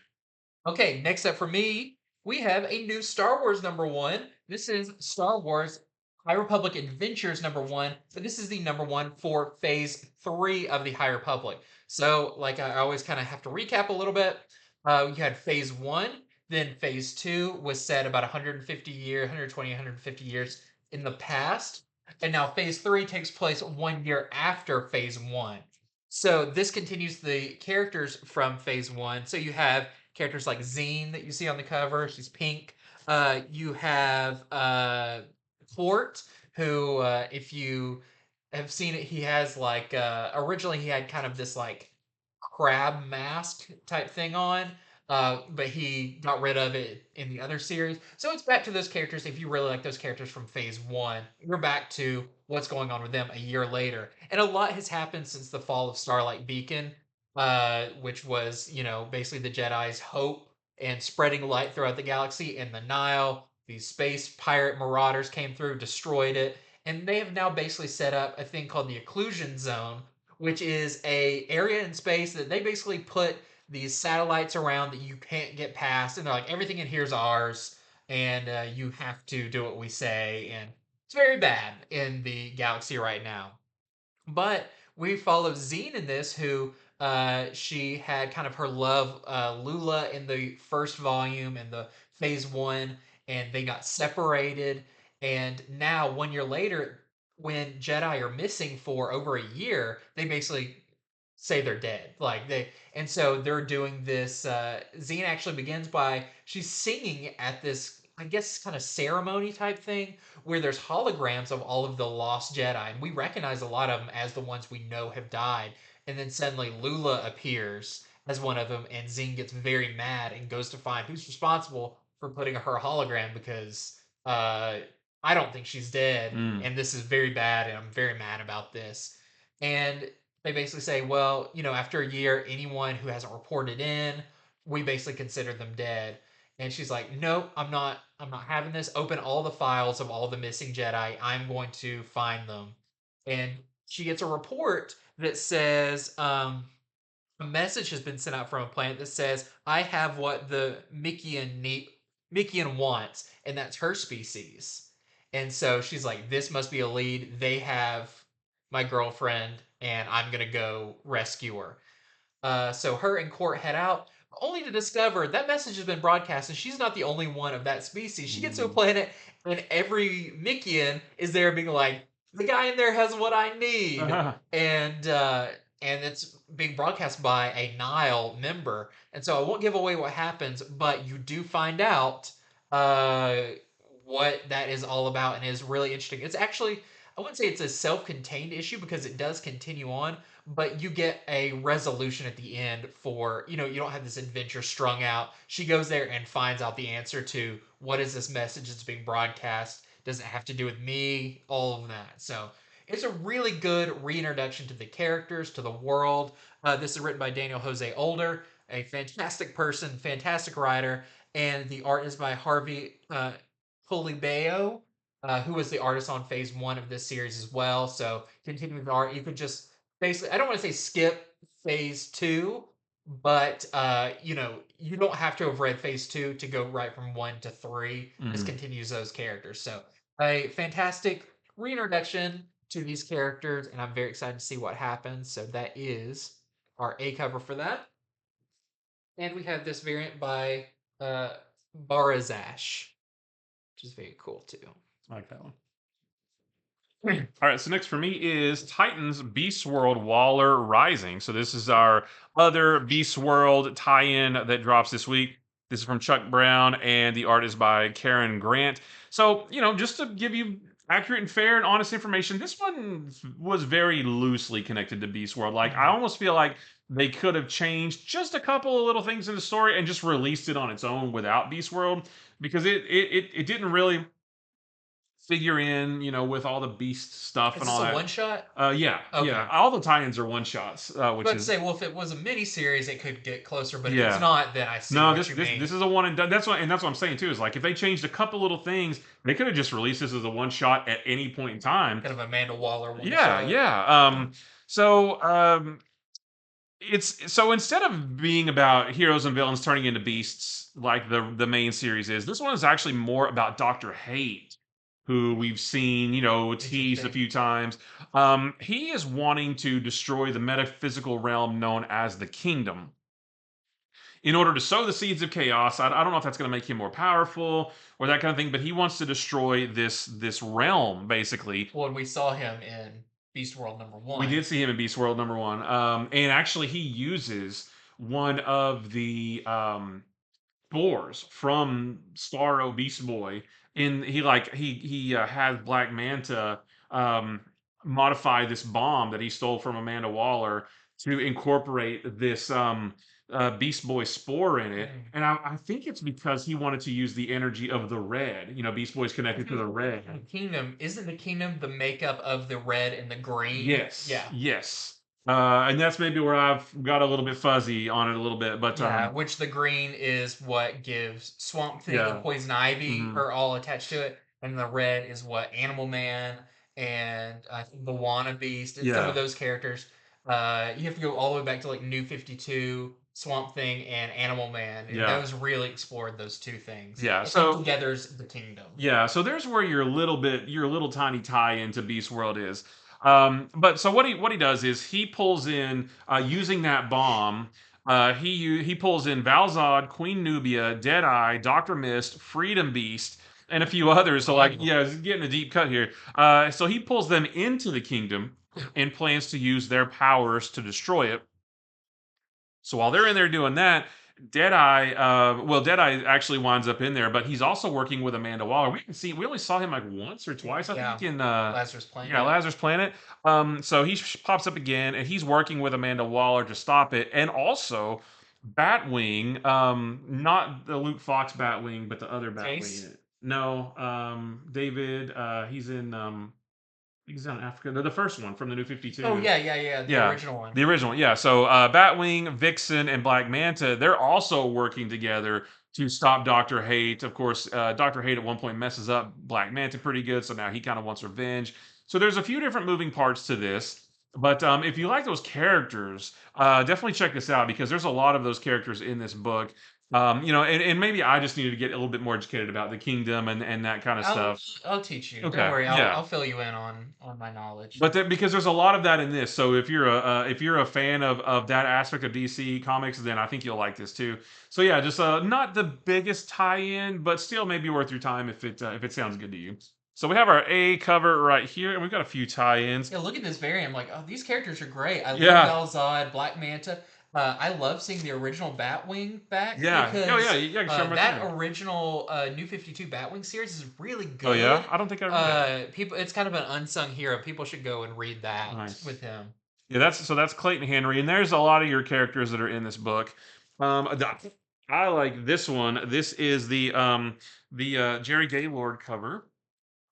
Okay, next up for me, we have a new Star Wars number one. This is Star Wars High Republic Adventures number one, but this is the number one for Phase 3 of the High Republic. So, like, I always kind of have to recap a little bit. You had Phase 1, then Phase 2 was set about 150 years, 120, 150 years in the past. And now Phase 3 takes place 1 year after Phase 1. So, this continues the characters from Phase 1. So, you have characters like Zine that you see on the cover. She's pink. You have Fort, who, if you have seen it, he has like originally he had kind of this like crab mask type thing on. But he got rid of it in the other series. So it's back to those characters. If you really like those characters from Phase 1, you're back to what's going on with them a year later. And a lot has happened since the fall of Starlight Beacon, which was, basically the Jedi's hope and spreading light throughout the galaxy. In the Nile, these space pirate marauders came through, destroyed it, and they have now basically set up a thing called the Occlusion Zone, which is a area in space that they basically put these satellites around that you can't get past, and they're like, everything in here is ours, and you have to do what we say, and it's very bad in the galaxy right now. But we follow Zine in this, who she had kind of her love Lula in the first volume and the Phase 1, and they got separated. And now, 1 year later, when Jedi are missing for over a year, they basically say they're dead. And so they're doing this. Zine actually begins by she's singing at this, I guess, kind of ceremony type thing where there's holograms of all of the lost Jedi, and we recognize a lot of them as the ones we know have died. And then suddenly Lula appears as one of them, and Zine gets very mad and goes to find who's responsible for putting her hologram because uh, I don't think she's dead, Mm. and this is very bad, and I'm very mad about this. And they basically say, well, after a year, anyone who hasn't reported in, we basically consider them dead. And she's like, nope, I'm not having this. Open all the files of all the missing Jedi. I'm going to find them. And she gets a report that says, a message has been sent out from a planet that says, I have what the Mikian wants, and that's her species. And so she's like, this must be a lead. They have my girlfriend, and I'm gonna go rescue her. So her and Court head out, only to discover that message has been broadcast, and she's not the only one of that species. She gets to a planet, and every Mikian is there being like, the guy in there has what I need. And it's being broadcast by a Nile member. And so I won't give away what happens, but you do find out uh, what that is all about, and is really interesting. It's actually, I wouldn't say it's a self-contained issue because it does continue on, but you get a resolution at the end for, you don't have this adventure strung out. She goes there and finds out the answer to what is this message that's being broadcast. Does it have to do with me? All of that. So it's a really good reintroduction to the characters, to the world. This is written by Daniel Jose Older, a fantastic person, fantastic writer, and the art is by Harvey Polibeo, who was the artist on Phase 1 of this series as well. So continuing the art, you could just basically, I don't want to say skip Phase 2, but you don't have to have read Phase 2 to go right from 1 to 3. This continues those characters. So a fantastic reintroduction to these characters, and I'm very excited to see what happens. So that is our A cover for that. And we have this variant by Barazash, which is very cool too. I like that one. All right, so next for me is Titans Beast World Waller Rising. So this is our other Beast World tie-in that drops this week. This is from Chuck Brown, and the art is by Karen Grant. So, just to give you accurate and fair and honest information, this one was very loosely connected to Beast World. Like, I almost feel like they could have changed just a couple of little things in the story and just released it on its own without Beast World, because it didn't really figure in, with all the beast stuff Is and this all a that. one shot? Yeah, Okay. yeah. All the tie-ins are one shots, which But is say, well, if it was a mini series, it could get closer. But if Yeah. it's not, then I see no. what This you this mean. this is a one and done. That's what I'm saying too. Is like if they changed a couple little things, they could have just released this as a one shot at any point in time. Kind of Amanda Waller one Yeah, shot. yeah. It's so instead of being about heroes and villains turning into beasts like the main series is, this one is actually more about Dr. Hate, who we've seen, teased a Interesting. few times. He is wanting to destroy the metaphysical realm known as the kingdom in order to sow the seeds of chaos. I don't know if that's going to make him more powerful or that kind of thing, but he wants to destroy this realm basically. Well, and we saw him in Beast World #1. We did see him in Beast World #1, and actually he uses one of the spores from Starro Beast Boy. He has Black Manta um, modify this bomb that he stole from Amanda Waller to incorporate this Beast Boy spore in it, and I think it's because he wanted to use the energy of the red. Beast Boy's connected to the red. Isn't the kingdom the makeup of the red and the green? Yes. Yeah. Yes. And that's maybe where I've got a little bit fuzzy on it a little bit, but Yeah, which the green is what gives Swamp Thing Yeah. and Poison Ivy Mhm. are all attached to it, and the red is what Animal Man and I think the Wanna Beast and some Yeah. of those characters. You have to go all the way back to like New 52, Swamp Thing, and Animal Man, and Yeah. those really explored those two things. Yeah, And so- together's the kingdom. Yeah, so there's where your little tiny tie into Beast World is. But so what he does is he pulls in using that bomb. He pulls in Valzad, Queen Nubia, Deadeye, Doctor Mist, Freedom Beast, and a few others. So he's getting a deep cut here. So he pulls them into the kingdom and plans to use their powers to destroy it. So while they're in there doing that, Deadeye actually winds up in there, but he's also working with Amanda Waller. We only saw him like once or twice, I Yeah, think, in Lazarus yeah, Planet. Lazarus Planet. So he pops up again, and he's working with Amanda Waller to stop it, and also Batwing, not the Luke Fox Batwing, but the other Chase. Batwing. No, David. He's in Africa. The first one from the New Oh 52. yeah, yeah, yeah, the Yeah, original one. the original. Yeah. So Batwing, Vixen, and Black Manta, they're also working together to stop Doctor Hate. Of course, Doctor Hate at one point messes up Black Manta pretty good, so now he kind of wants revenge. So there's a few different moving parts to this. But if you like those characters, definitely check this out because there's a lot of those characters in this book. And maybe I just needed to get a little bit more educated about the kingdom and that kind of I'll stuff. I'll teach you. Don't Okay, worry. I'll yeah. I'll fill you in on my knowledge. But because there's a lot of that in this, so if you're a fan of that aspect of DC comics, then I think you'll like this too. So yeah, just not the biggest tie-in, but still maybe worth your time if it sounds good to you. So we have our A cover right here, and we've got a few tie-ins. Yeah, look at this variant. I'm like, oh, these characters are great. I love Yeah, Val-Zod, Black Manta. I love seeing the original Batwing back yeah, oh yeah, because yeah. You can show them right that there. original New 52 Batwing series is really Oh yeah, good. I don't think I read it. People, it's kind of an unsung hero. People should go and read that Nice. with him. Yeah, that's Clayton Henry, and there's a lot of your characters that are in this book. I like this one. This is the Jerry Gaylord cover.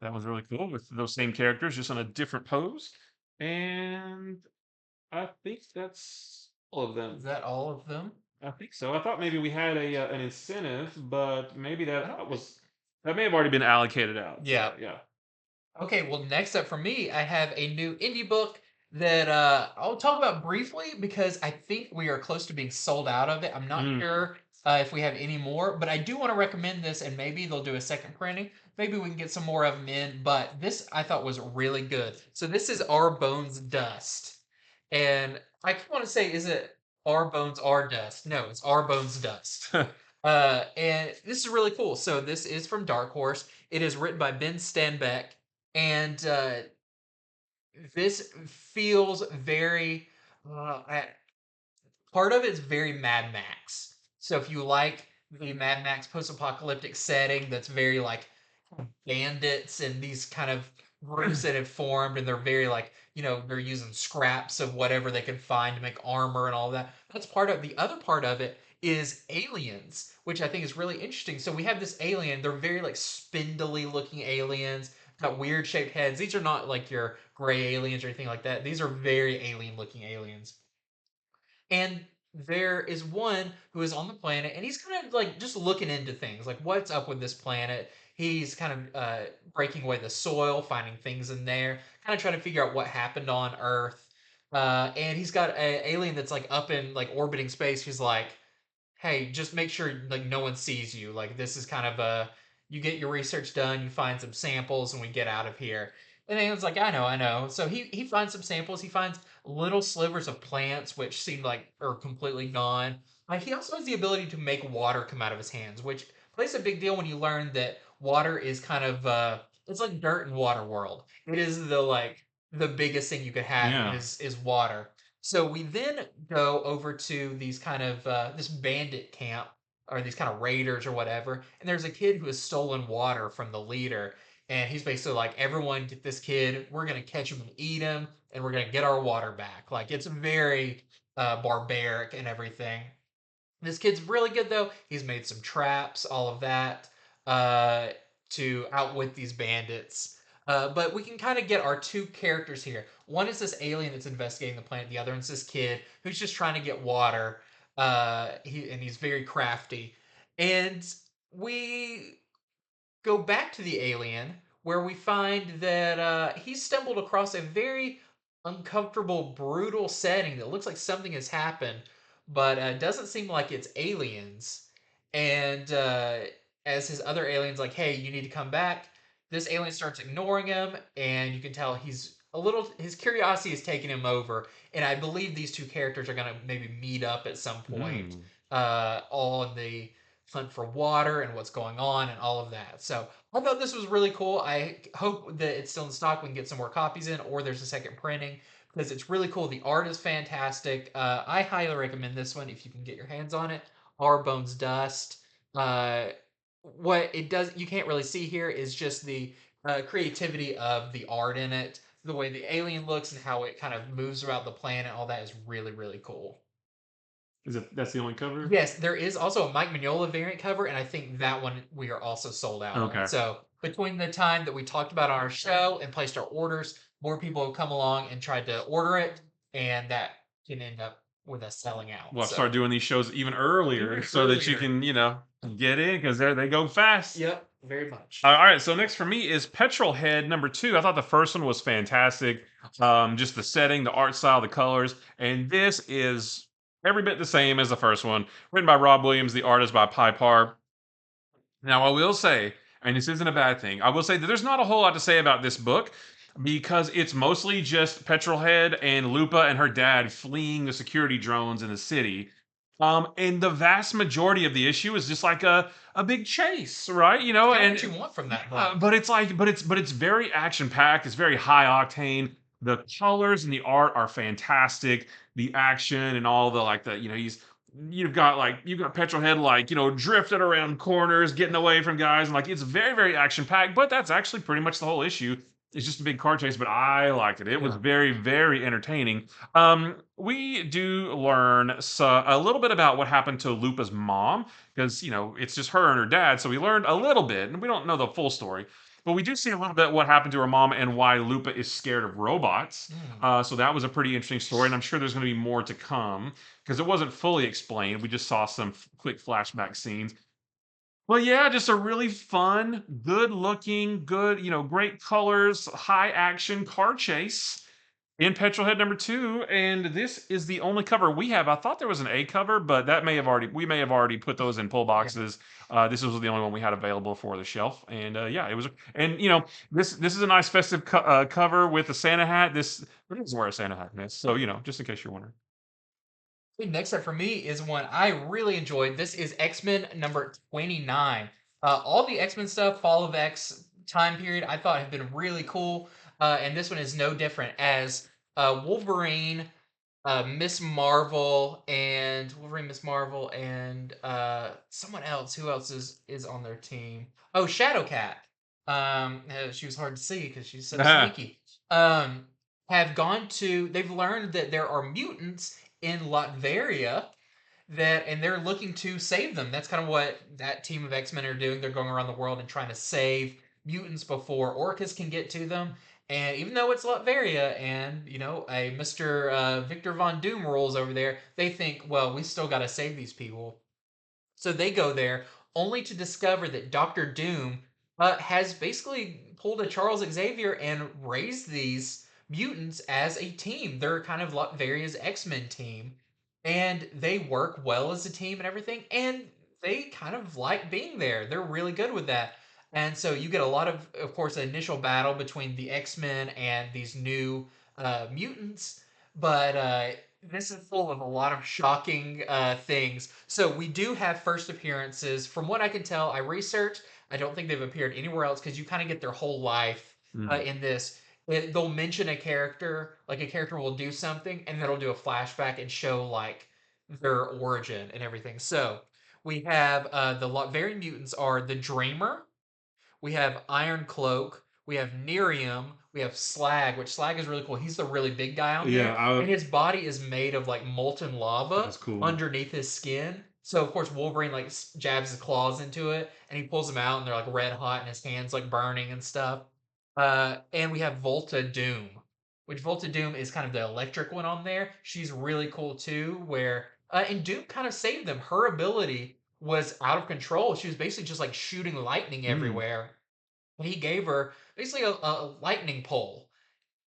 That was really cool with those same characters, just on a different pose. And I think that's all of Is them. that all of them? I think so. I thought maybe we had an incentive, but maybe I don't think. that may have already been allocated out. Yeah. Yeah. Okay, well, next up for me, I have a new indie book that I'll talk about briefly because I think we are close to being sold out of it. I'm not Mm. sure if we have any more, but I do want to recommend this, and maybe they'll do a second printing. Maybe we can get some more of them in, but this I thought was really good. So this is Our Bones Dust. And I want to say, is it Our Bones Are Dust? No, it's Our Bones Dust. And this is really cool. So this is from Dark Horse. It is written by Ben Stenbeck, and this feels very. Part of it's very Mad Max. So if you like the Mad Max post-apocalyptic setting, that's very like bandits and these kind of groups that have formed, and they're very like they're using scraps of whatever they can find to make armor and all that. That's part of the other part of it is aliens, which I think is really interesting. So we have this alien, they're very like spindly looking aliens, got weird shaped heads. These are not like your gray aliens or anything like that. These are very alien looking aliens. And there is one who is on the planet, and he's kind of like just looking into things, like what's up with this planet. He's kind of breaking away the soil, finding things in there, kind of trying to figure out what happened on Earth. And he's got an alien that's like up in like orbiting space. Who's like, hey, just make sure like no one sees you. Like this is kind of a you get your research done, you find some samples, and we get out of here. And Alan's like, I know, I know. So he finds some samples. He finds little slivers of plants which seem like are completely gone. He also has the ability to make water come out of his hands, which plays a big deal when you learn that water is kind of it's like dirt in water world. It is the biggest thing you could have Yeah. is water. So we then go over to these kind of this bandit camp or these kind of raiders or whatever, and there's a kid who has stolen water from the leader, and he's basically like, everyone get this kid, we're gonna catch him and eat him, and we're gonna get our water back. Like it's very barbaric and everything. This kid's really good though. He's made some traps, all of that, uh, to outwit these bandits. But we can kind of get our two characters here. One is this alien that's investigating the planet. The other one's this kid who's just trying to get water. He's very crafty. And we go back to the alien where we find that he stumbled across a very uncomfortable, brutal setting that looks like something has happened, but doesn't seem like it's aliens. And as his other aliens like, hey, you need to come back, this alien starts ignoring him, and you can tell he's a little his curiosity is taking him over. And I believe these two characters are going to maybe meet up at some point, Mm. all in the hunt for water and what's going on and all of that. So I thought this was really cool. I hope that it's still in stock. We can get some more copies in, or there's a second printing because it's really cool. The art is fantastic. I highly recommend this one if you can get your hands on it. Our Bones Dust. Uh, what it does, you can't really see here, is just the creativity of the art in it, the way the alien looks and how it kind of moves around the planet. All that is really, really cool. That's the only cover? Yes, there is also a Mike Mignola variant cover, and I think that one we are also sold out on. Okay. So between the time that we talked about on our show and placed our orders, more people have come along and tried to order it, and that can end up with us selling out. Well, I've So started doing these shows even earlier even so that you earlier. can, get in because they go fast. Yep, very much. All right, so next for me is Petrol Head #2. I thought the first one was fantastic. Just the setting, the art style, the colors, and this is every bit the same as the first one. Written by Rob Williams, the artist by Par. Now, I will say, and this isn't a bad thing, I will say that there's not a whole lot to say about this book because it's mostly just Petrolhead and Lupa and her dad fleeing the security drones in the city. And the vast majority of the issue is just like a big chase, right? Kind of And what you want from that book. but it's like, but it's very action packed. It's very high octane. The colors and the art are fantastic. The action and all the like the you've got Petrolhead like drifting around corners, getting away from guys, and like it's very very action packed. But that's actually pretty much the whole issue. It's just a big car chase, but I liked it. It was Yeah. very very entertaining. We do learn a little bit about what happened to Lupa's mom because it's just her and her dad. So we learned a little bit, and we don't know the full story. But we do see a little bit what happened to her mom and why Lupa is scared of robots. So that was a pretty interesting story, and I'm sure there's going to be more to come because it wasn't fully explained. We just saw some quick flashback scenes. Well, yeah, just a really fun, good looking, good, great colors, high action car chase in Petrolhead #2. And this is the only cover we have. I thought there was an A cover, but we may have already put those in pull boxes. This was the only one we had available for the shelf. And yeah, it was, and this is a nice festive cover with a Santa hat. This doesn't wear a Santa hat in this. So, just in case you're wondering. Next up for me is one I really enjoyed. This is X-Men number 29. All the X-Men stuff, Fall of X time period, I thought have been really cool. And this one is no different as Wolverine, Miss Marvel, and someone else. Who else is on their team? Oh, Shadowcat. She was hard to see because she's so sneaky. Um, have gone to. They've learned that there are mutants in Latveria and they're looking to save them. That's kind of what that team of X Men are doing. They're going around the world and trying to save mutants before Orcus can get to them. And even though it's Latveria and a Mr. Victor Von Doom rules over there, they think, well, we still got to save these people. So they go there only to discover that Doctor Doom has basically pulled a Charles Xavier and raised these mutants as a team. They're kind of Latveria's X-Men team, and they work well as a team and everything, and they kind of like being there. They're really good with that. And so you get a lot of course, an initial battle between the X-Men and these new mutants, but this is full of a lot of shocking things. So we do have first appearances. From what I can tell, I researched. I don't think they've appeared anywhere else because you kind of get their whole life in this. They'll mention a character, like a character will do something, and then it'll do a flashback and show like their origin and everything. So we have the Latvian mutants are the Dreamer, we have Iron Cloak, we have Nerium, we have Slag, which Slag is really cool. He's the really big guy on there. And his body is made of like molten lava Cool. underneath his skin. So of course Wolverine like jabs his claws into it and he pulls them out and they're like red hot and his hands like burning and stuff. And we have Volta Doom, which Volta Doom is kind of the electric one on there. She's really cool too, where and Doom kind of saved them. Her ability was out of control. She was basically just like shooting lightning everywhere. And he gave her basically a lightning pole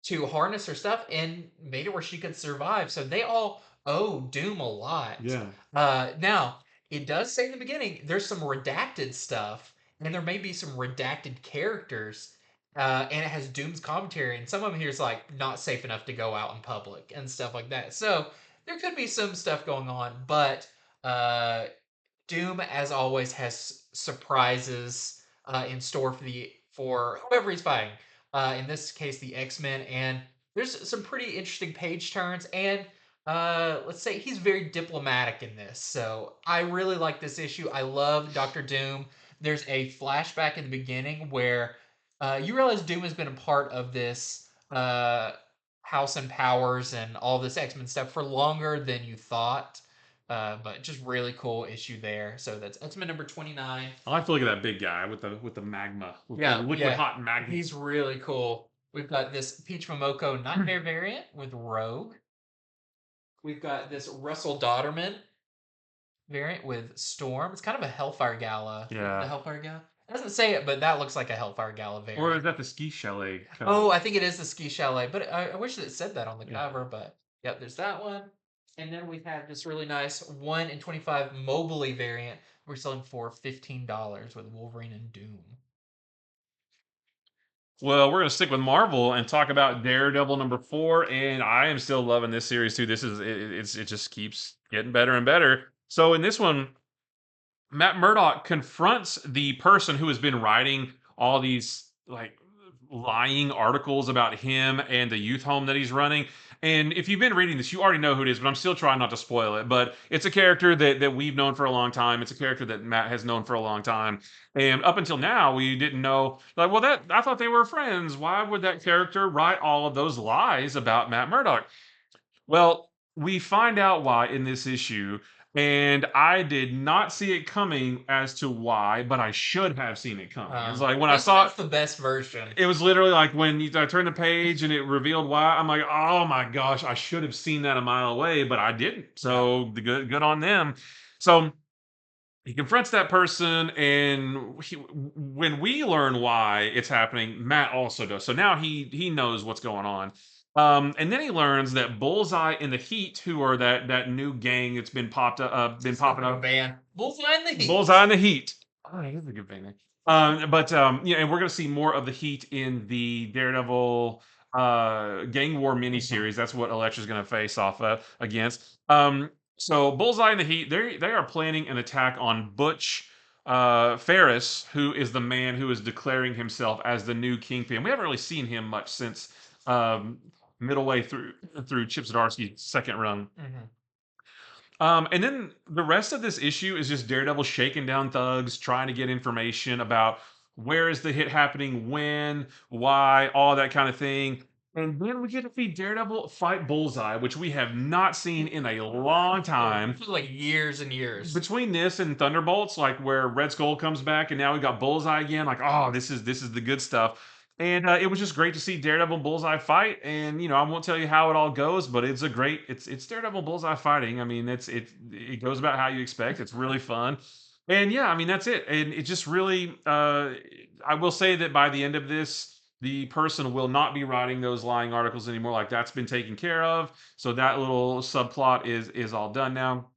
to harness her stuff and made it where she could survive. So they all owe Doom a lot. Yeah. Now, it does say in the beginning there's some redacted stuff, and there may be some redacted characters, and it has Doom's commentary, and some of them here is like not safe enough to go out in public and stuff like that. So there could be some stuff going on, but uh, Doom, as always, has surprises in store for whoever he's fighting. In this case, the X Men, and there's some pretty interesting page turns, and let's say he's very diplomatic in this. So I really like this issue. I love Doctor Doom. There's a flashback in the beginning where you realize Doom has been a part of this House and Powers and all this X-Men stuff for longer than you thought. But just really cool issue there. So that's X-Men number 29. I like to look at that big guy with the magma, with the Yeah, liquid hot magma. he's really cool. We've got this Peach Momoko Nightmare variant with Rogue. We've got this Russell Dodderman variant with Storm. It's kind of a Hellfire Gala. Yeah. The Hellfire Gala. It doesn't say it, but that looks like a Hellfire Gala variant. Or is that the ski chalet cover? Oh, I think it is the ski chalet, but I wish that it said that on the cover. But yep, there's that one. And then we have this really nice 1 in 25 Mobley variant. We're selling for $15 with Wolverine and Doom. Well, we're gonna stick with Marvel and talk about Daredevil number 4, and I am still loving this series too. This is it just keeps getting better and better. So in this one, Matt Murdock confronts the person who has been writing all these like lying articles about him and the youth home that he's running. And if you've been reading this, you already know who it is, but I'm still trying not to spoil it. But it's a character that we've known for a long time. It's a character that Matt has known for a long time. And up until now, we didn't know, like, well, that I thought they were friends. Why would that character write all of those lies about Matt Murdock? Well, we find out why in this issue, and I did not see it coming as to why, but I should have seen it coming. It's like when I saw that's the best version. it was literally like when I turned the page and it revealed why. I'm like, oh my gosh, I should have seen that a mile away, but I didn't. So good on them. So he confronts that person, and when we learn why it's happening, Matt also does. So now he knows what's going on. And then he learns that Bullseye and the Heat, who are that new gang that's been popping up. Band. Bullseye and the Heat. Bullseye and the Heat. Oh, that's a good band name. Yeah, and we're gonna see more of the Heat in the Daredevil gang war miniseries. That's what Elektra's gonna face off against. So Bullseye and the Heat, they are planning an attack on Butch Ferris, who is the man who is declaring himself as the new Kingpin. We haven't really seen him much since middle way through Chip Zdarsky's second run. And then the rest of this issue is just Daredevil shaking down thugs, trying to get information about where is the hit happening, when, why, all that kind of thing. And then we get to see Daredevil fight Bullseye, which we have not seen in a long time. This was like years and years. Between this and Thunderbolts, like where Red Skull comes back, and now we got Bullseye again. Like, oh, this is the good stuff. And it was just great to see Daredevil and Bullseye fight. And I won't tell you how it all goes, but it's a great it's Daredevil and Bullseye fighting. I mean, it goes about how you expect. It's really fun. And yeah, I mean that's it. And it just really I will say that by the end of this, the person will not be writing those lying articles anymore. Like that's been taken care of. So that little subplot is all done now.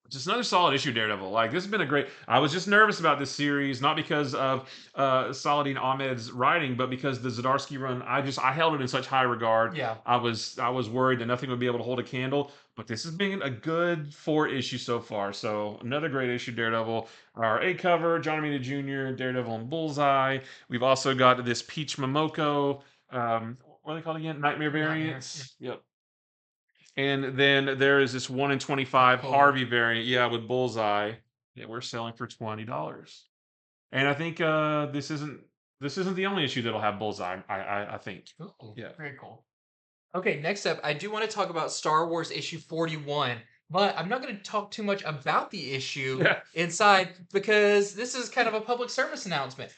Just another solid issue, Daredevil. Like this has been a great. I was just nervous about this series, not because of Saladin Ahmed's writing, but because the Zdarsky run. I held it in such high regard. Yeah. I was worried that nothing would be able to hold a candle, but this has been a good 4 issues so far. So another great issue, Daredevil. Our A cover, John Romita Jr., Daredevil and Bullseye. We've also got this Peach Momoko. What are they called again? Nightmare variants. Yep. And then there is this 1 in 25 Harvey variant, yeah, with Bullseye. Yeah, we're selling for $20. And I think this isn't the only issue that'll have Bullseye. I think. Ooh, yeah, very cool. Okay, next up, I do want to talk about Star Wars issue 41, but I'm not going to talk too much about the issue inside because this is kind of a public service announcement.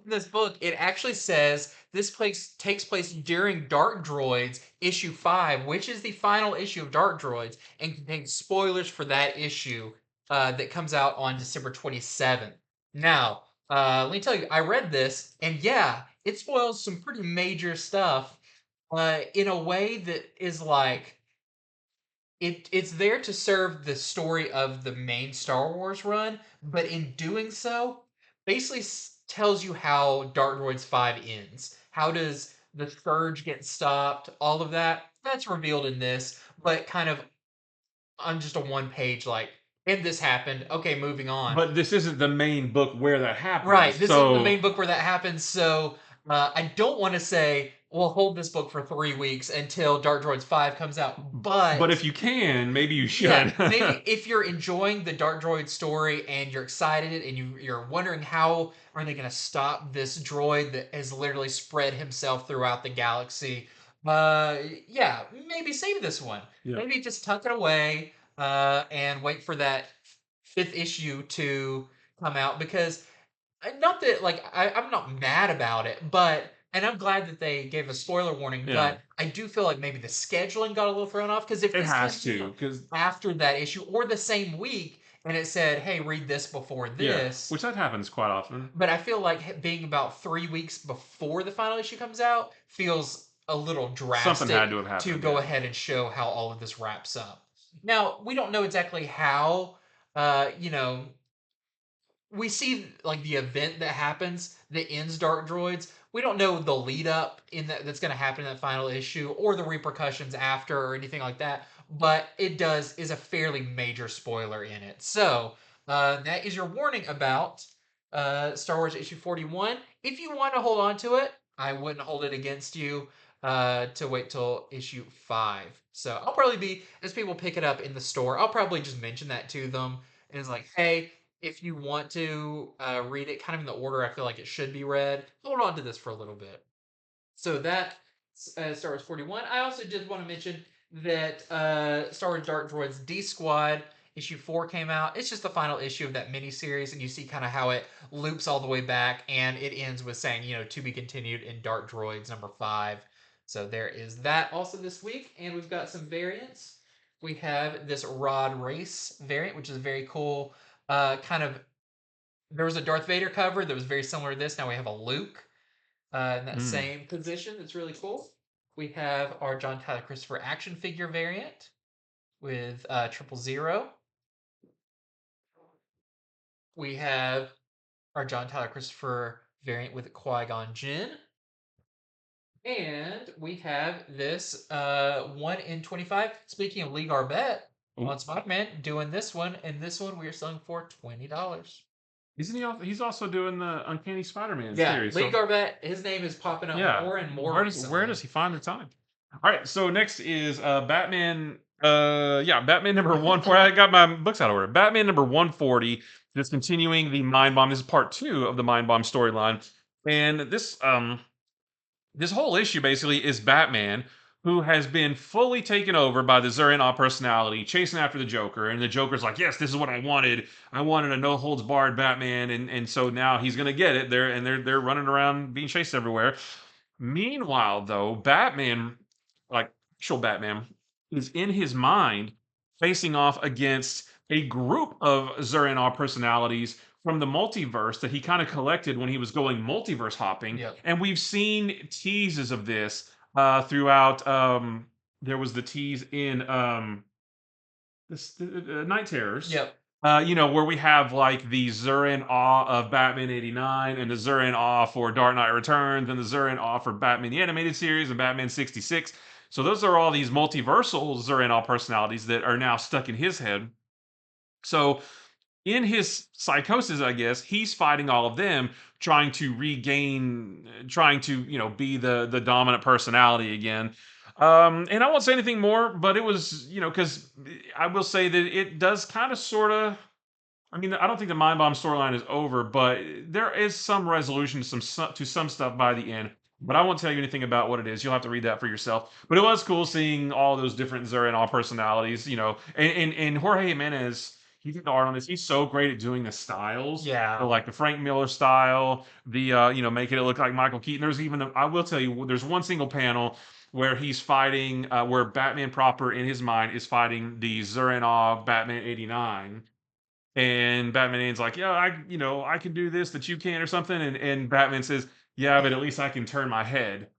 This book, it actually says this takes place during Dark Droids issue 5, which is the final issue of Dark Droids, and contains spoilers for that issue that comes out on December 27th. Now, let me tell you, I read this, and yeah, it spoils some pretty major stuff. In a way that is like it's there to serve the story of the main Star Wars run, but in doing so, basically tells you how Dark Droids 5 ends. How does the Scourge get stopped? All of that's revealed in this, but kind of on just a one page like, and this happened. Okay, moving on. But this isn't the main book where that happens. Right. This isn't the main book where that happens. So I don't want to say we'll hold this book for 3 weeks until Dark Droids 5 comes out. But if you can, maybe you yeah, should. maybe if you're enjoying the Dark Droid story and you're excited and you're wondering how are they going to stop this droid that has literally spread himself throughout the galaxy, yeah, maybe save this one. Yeah. Maybe just tuck it away and wait for that fifth issue to come out because not that like I'm not mad about it, but and I'm glad that they gave a spoiler warning, Yeah. but I do feel like maybe the scheduling got a little thrown off because if It this has came to, out because after that issue or the same week and it said, "Hey, read this before yeah, this," which that happens quite often. but I feel like being about 3 weeks before the final issue comes out feels a little Something had drastic to have to happened. go Yeah. ahead and show how all of this wraps up. Now we don't know exactly how. You know, we see like the event that happens that ends Dark Droids. We don't know the lead up in that's going to happen in that final issue or the repercussions after or anything like that. But it does is a fairly major spoiler in it. So that is your warning about Star Wars issue 41. If you want to hold on to it, I wouldn't hold it against you to wait till issue 5. So I'll probably be as people pick it up in the store. I'll probably just mention that to them and it's like, hey, if you want to read it kind of in the order I feel like it should be read, hold on to this for a little bit. So that Star Wars 41. I also did want to mention that Star Wars Dark Droids D Squad issue 4 came out. It's just the final issue of that miniseries, and you see kind of how it loops all the way back, and it ends with saying, to be continued in Dark Droids number 5. So there is that also this week, and we've got some variants. We have this Rod Race variant, which is very cool. Kind of, there was a Darth Vader cover that was very similar to this. Now we have a Luke in that same position. That's really cool. We have our John Tyler Christopher action figure variant with 000. We have our John Tyler Christopher variant with Qui-Gon Jinn. And we have this 1 in 25. Speaking of Lee Garbett on Spider-Man, doing this one, and this one we are selling for $20. Isn't he? He's also doing the Uncanny Spider-Man Yeah, series. Lee Garbett, his name is popping up Yeah. more and more Where recently. does he find the time? All right. So next is Batman. Batman number 140. I got my books out of order. Batman number 140. Just continuing the Mind Bomb. This is part 2 of the Mind Bomb storyline, and this whole issue basically is Batman who has been fully taken over by the Zurian off personality, chasing after the Joker, and the Joker's like, "Yes, this is what I wanted. I wanted a no holds barred Batman," and so now he's gonna get it. They're running around being chased everywhere. Meanwhile, though, Batman, like actual Batman, is in his mind facing off against a group of Zurian personalities from the multiverse that he kind of collected when he was going multiverse hopping. Yep. And we've seen teases of this throughout. There was the tease in Night Terrors. Yep. Where we have like the Zurian Awe of Batman 89 and the Zurian Awe for Dark Knight Returns and the Zurian Awe for Batman the Animated Series and Batman 66. So those are all these multiversal Zurian Awe personalities that are now stuck in his head. So in his psychosis, I guess, he's fighting all of them, trying to regain, trying to, be the dominant personality again. And I won't say anything more, but it was, because I will say that it does kind of sort of. I mean, I don't think the Mind Bomb storyline is over, but there is some resolution to some stuff by the end. But I won't tell you anything about what it is. You'll have to read that for yourself. But it was cool seeing all those different Zurian all personalities, and Jorge Jimenez. He did the art on this. He's so great at doing the styles. Yeah. Like the Frank Miller style, the making it look like Michael Keaton. There's even I will tell you, there's one single panel where he's fighting, where Batman proper in his mind is fighting the Zurian Batman 89. And Batman's like, yeah, I can do this that you can't or something. And Batman says, yeah, but at least I can turn my head.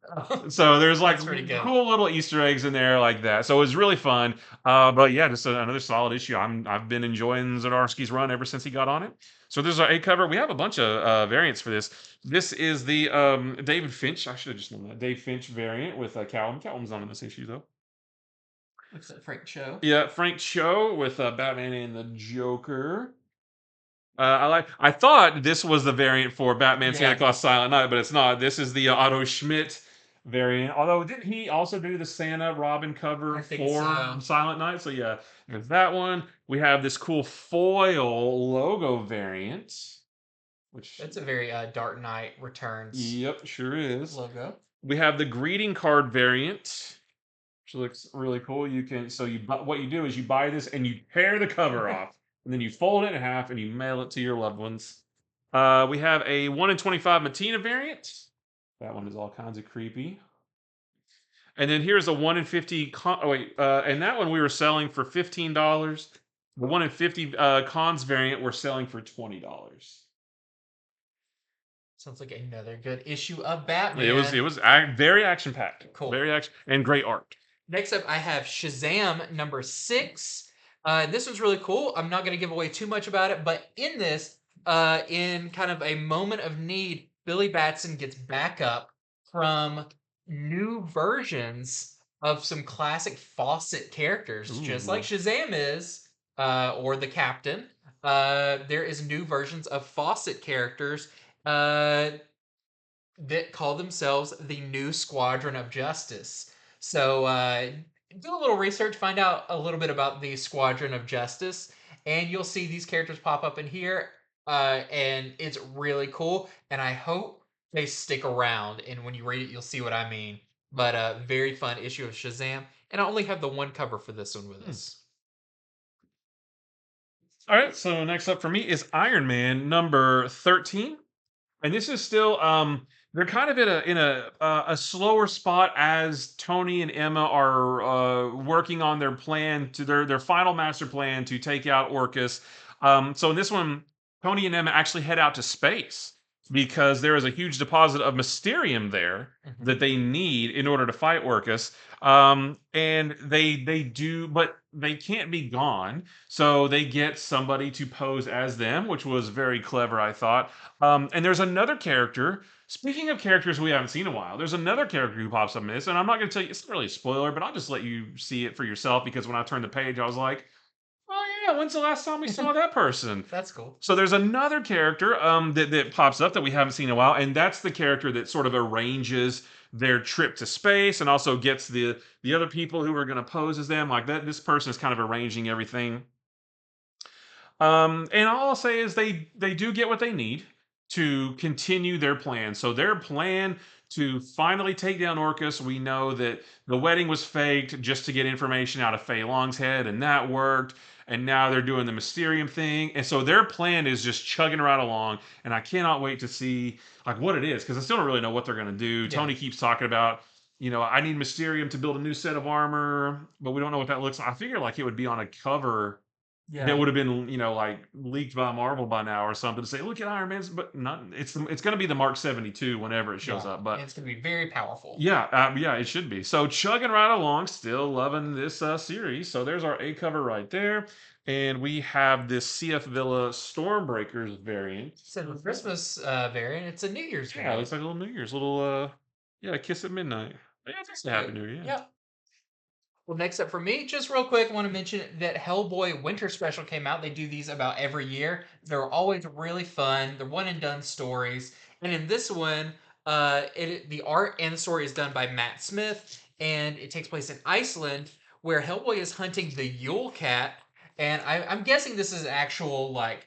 So there's like cool little Easter eggs in there like that. So it was really fun. But yeah, just another solid issue. I've been enjoying Zdarsky's run ever since he got on it. So this is our A cover. We have a bunch of variants for this. This is the David Finch. I should have just known that. Dave Finch variant with Callum. Callum's on in this issue though. Looks like Frank Cho. Yeah, Frank Cho with Batman and the Joker. I thought this was the variant for Batman Santa Claus Silent Night, but it's not. This is the Otto Schmidt variant. Although, didn't he also do the Santa Robin cover I think for so. Silent Night? So yeah, there's that one. We have this cool foil logo variant, which That's a very Dark Knight Returns yep, sure is. logo. We have the greeting card variant, which looks really cool. You can what you do is you buy this and you tear the cover off, and then you fold it in half and you mail it to your loved ones. We have a 1 in 25 Matina variant. That one is all kinds of creepy. And then here's a 1 in 50 and that one we were selling for $15. The 1 in 50 cons variant we're selling for $20. Sounds like another good issue of It was Batman. very action packed. Cool. Very action and great art. Next up, I have Shazam number 6. This one's really cool. I'm not going to give away too much about it, but in this, in kind of a moment of need, Billy Batson gets back up from new versions of some classic Fawcett characters, just like Ooh. Shazam is, or the Captain. There is new versions of Fawcett characters that call themselves the New Squadron of Justice. So do a little research, find out a little bit about the Squadron of Justice, and you'll see these characters pop up in here. And it's really cool. And I hope they stick around. And when you read it, you'll see what I mean. But very fun issue of Shazam. And I only have the one cover for this one with us. All right, so next up for me is Iron Man number 13. And this is still they're kind of in a slower spot as Tony and Emma are working on their plan to their final master plan to take out Orcus. So in this one, Tony and Emma actually head out to space because there is a huge deposit of Mysterium there that they need in order to fight Orcus. And they do, but they can't be gone. So they get somebody to pose as them, which was very clever, I thought. And there's another character. Speaking of characters we haven't seen in a while, there's another character who pops up in this, and I'm not going to tell you. It's not really a spoiler, but I'll just let you see it for yourself because when I turned the page, I was like, "Oh yeah, when's the last time we saw that person?" That's cool. So there's another character that pops up that we haven't seen in a while, and that's the character that sort of arranges their trip to space and also gets the other people who are going to pose as them like that. This person is kind of arranging everything. And all I'll say is they do get what they need to continue their plan. So their plan to finally take down Orcus, we know that the wedding was faked just to get information out of Fei Long's head, and that worked. And now they're doing the Mysterium thing, and so their plan is just chugging right along. And I cannot wait to see like what it is because I still don't really know what they're going to do. Yeah. Tony keeps talking about. I need Mysterium to build a new set of armor, but we don't know what that looks like. I figure like it would be on a cover that would have been, like leaked by Marvel by now or something to say, look at Iron Man's, but not. It's going to be the Mark 72 whenever it shows up. But and it's going to be very powerful. yeah, it should be. So chugging right along, still loving this series. So there's our A cover right there, and we have this CF Villa Stormbreakers variant. Instead of a Christmas variant, it's a New Year's Yeah, it variant. looks like a little New Year's, little Kiss at Midnight. Yeah, it's a Happy New Year. Yeah. Yep. Well, next up for me, just real quick, I want to mention that Hellboy Winter Special came out. They do these about every year. They're always really fun. They're one and done stories. And in this one, the art and the story is done by Matt Smith, and it takes place in Iceland, where Hellboy is hunting the Yule cat. And I'm guessing this is actual, like,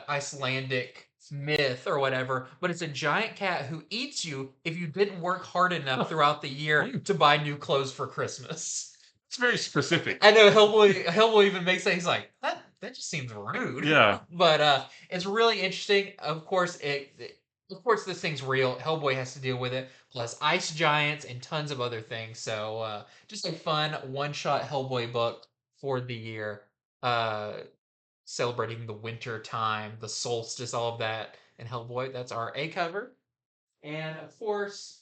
Icelandic myth or whatever, but it's a giant cat who eats you if you didn't work hard enough throughout the year to buy new clothes for Christmas. It's very specific. I know Hellboy even makes that. He's like, that just seems rude. Yeah. But it's really interesting. Of course, this thing's real. Hellboy has to deal with it, plus ice giants and tons of other things. So just a fun one-shot Hellboy book for the year. Celebrating the winter time, the solstice, all of that. And Hellboy, that's our A cover. And of course,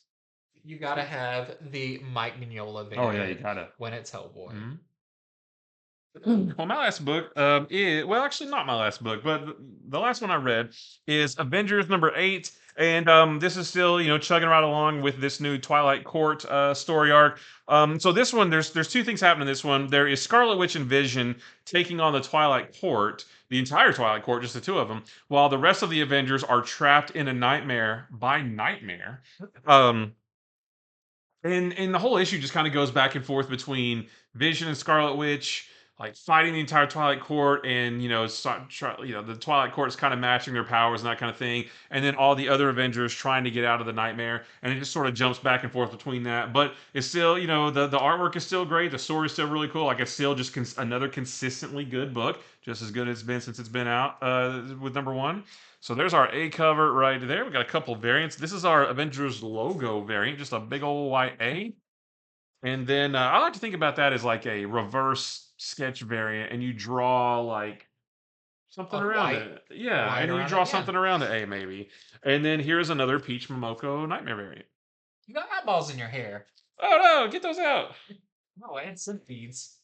you gotta have the Mike Mignola variant. Oh yeah, you gotta. When it's Hellboy. Well, my last book actually not my last book, but the last one I read is Avengers number 8, and this is still chugging right along with this new Twilight Court story arc. So this one, there's two things happening in this one. There is Scarlet Witch and Vision taking on the Twilight Court, the entire Twilight Court, just the two of them, while the rest of the Avengers are trapped in a nightmare by Nightmare. And the whole issue just kind of goes back and forth between Vision and Scarlet Witch, like fighting the entire Twilight Court, and the Twilight Court is kind of matching their powers and that kind of thing, and then all the other Avengers trying to get out of the nightmare, and it just sort of jumps back and forth between that. But it's still, the artwork is still great, the story is still really cool. Like, it's still just another consistently good book, just as good as it's been since it's been out with #1. So there's our A cover right there. We got a couple variants. This is our Avengers logo variant, just a big old white A. And then I like to think about that as like a reverse sketch variant, and you draw like something around it. Yeah, white and you around draw it, yeah. something around the A maybe. And then here's another Peach Momoko Nightmare variant. You got eyeballs in your hair. Oh no, get those out. Oh, and centipedes.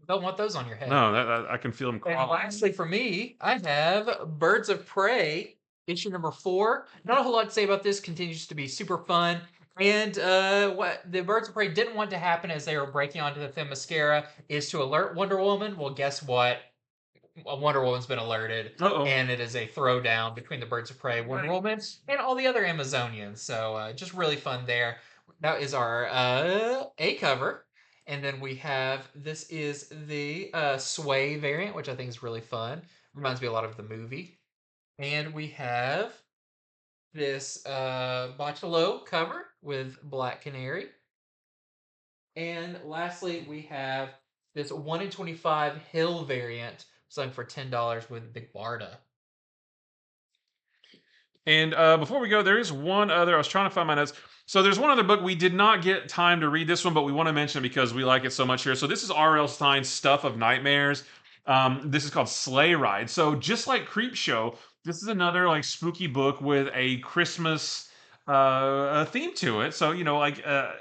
Don't want those on your head. No, I can feel them And crawling. lastly, for me, I have Birds of Prey, issue #4. Not a whole lot to say about this. Continues to be super fun. And what the Birds of Prey didn't want to happen as they were breaking onto the Themyscira is to alert Wonder Woman. Well, guess what? Wonder Woman's been alerted, and it is a throwdown between the Birds of Prey, Wonder Woman, and all the other Amazonians. So just really fun there. That is our A cover. And then we have, this is the Sway variant, which I think is really fun. Reminds me a lot of the movie. And we have this Botchalo cover with Black Canary. And lastly, we have this 1 in 25 Hill variant selling for $10 with Big Barda. And before we go, there is one other. I was trying to find my notes. So there's one other book. We did not get time to read this one, but we want to mention it because we like it so much here. So this is R.L. Stine's Stuff of Nightmares. This is called Sleigh Ride. So just like Creepshow, this is another like spooky book with a Christmas theme to it. So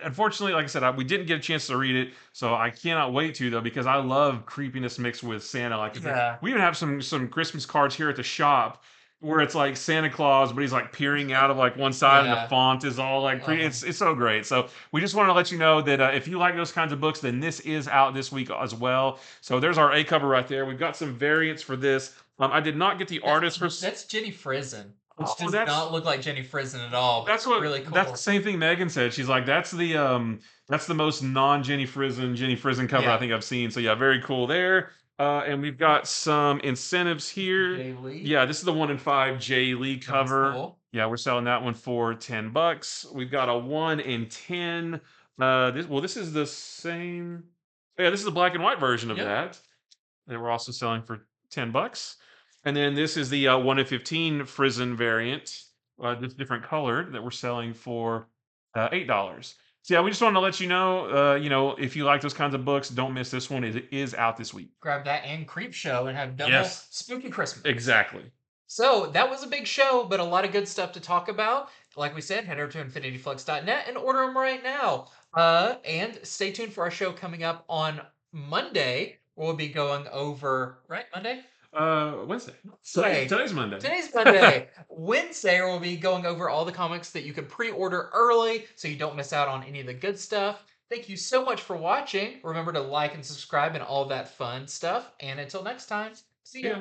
unfortunately, like I said, we didn't get a chance to read it. So I cannot wait to, though, because I love creepiness mixed with Santa. Like, we even have some Christmas cards here at the shop where it's like Santa Claus, but he's like peering out of like one side, and the font is all like pretty. It's so great. So we just want to let you know that if you like those kinds of books, then this is out this week as well. So there's our A cover right there. We've got some variants for this. I did not get the artist for. That's Jenny Frizen. Which Oh, does not look like Jenny Frizen at all. That's what really cool. That's the same thing Megan said. She's like, that's the most non-Jenny Frizen cover I think I've seen. So yeah, very cool there. And we've got some incentives here. Jay Lee. Yeah, this is the 1 in 5 Jay Lee cover. Cool. Yeah, we're selling that one for $10. We've got a 1 in 10. This is the same. Yeah, this is the black and white version of that we're also selling for $10. And then this is the 1 in 15 Frizen variant, just different colored, that we're selling for $8. So yeah, we just wanted to let you know, if you like those kinds of books, don't miss this one. It is out this week. Grab that and Creepshow and have double spooky Christmas. Exactly. So that was a big show, but a lot of good stuff to talk about. Like we said, head over to infinityflux.net and order them right now. And stay tuned for our show coming up on Monday. We'll be going over, Monday? Wednesday. Today's Monday. Today's Monday. Wednesday, we'll be going over all the comics that you can pre-order early so you don't miss out on any of the good stuff. Thank you so much for watching. Remember to like and subscribe and all that fun stuff. And until next time, see ya.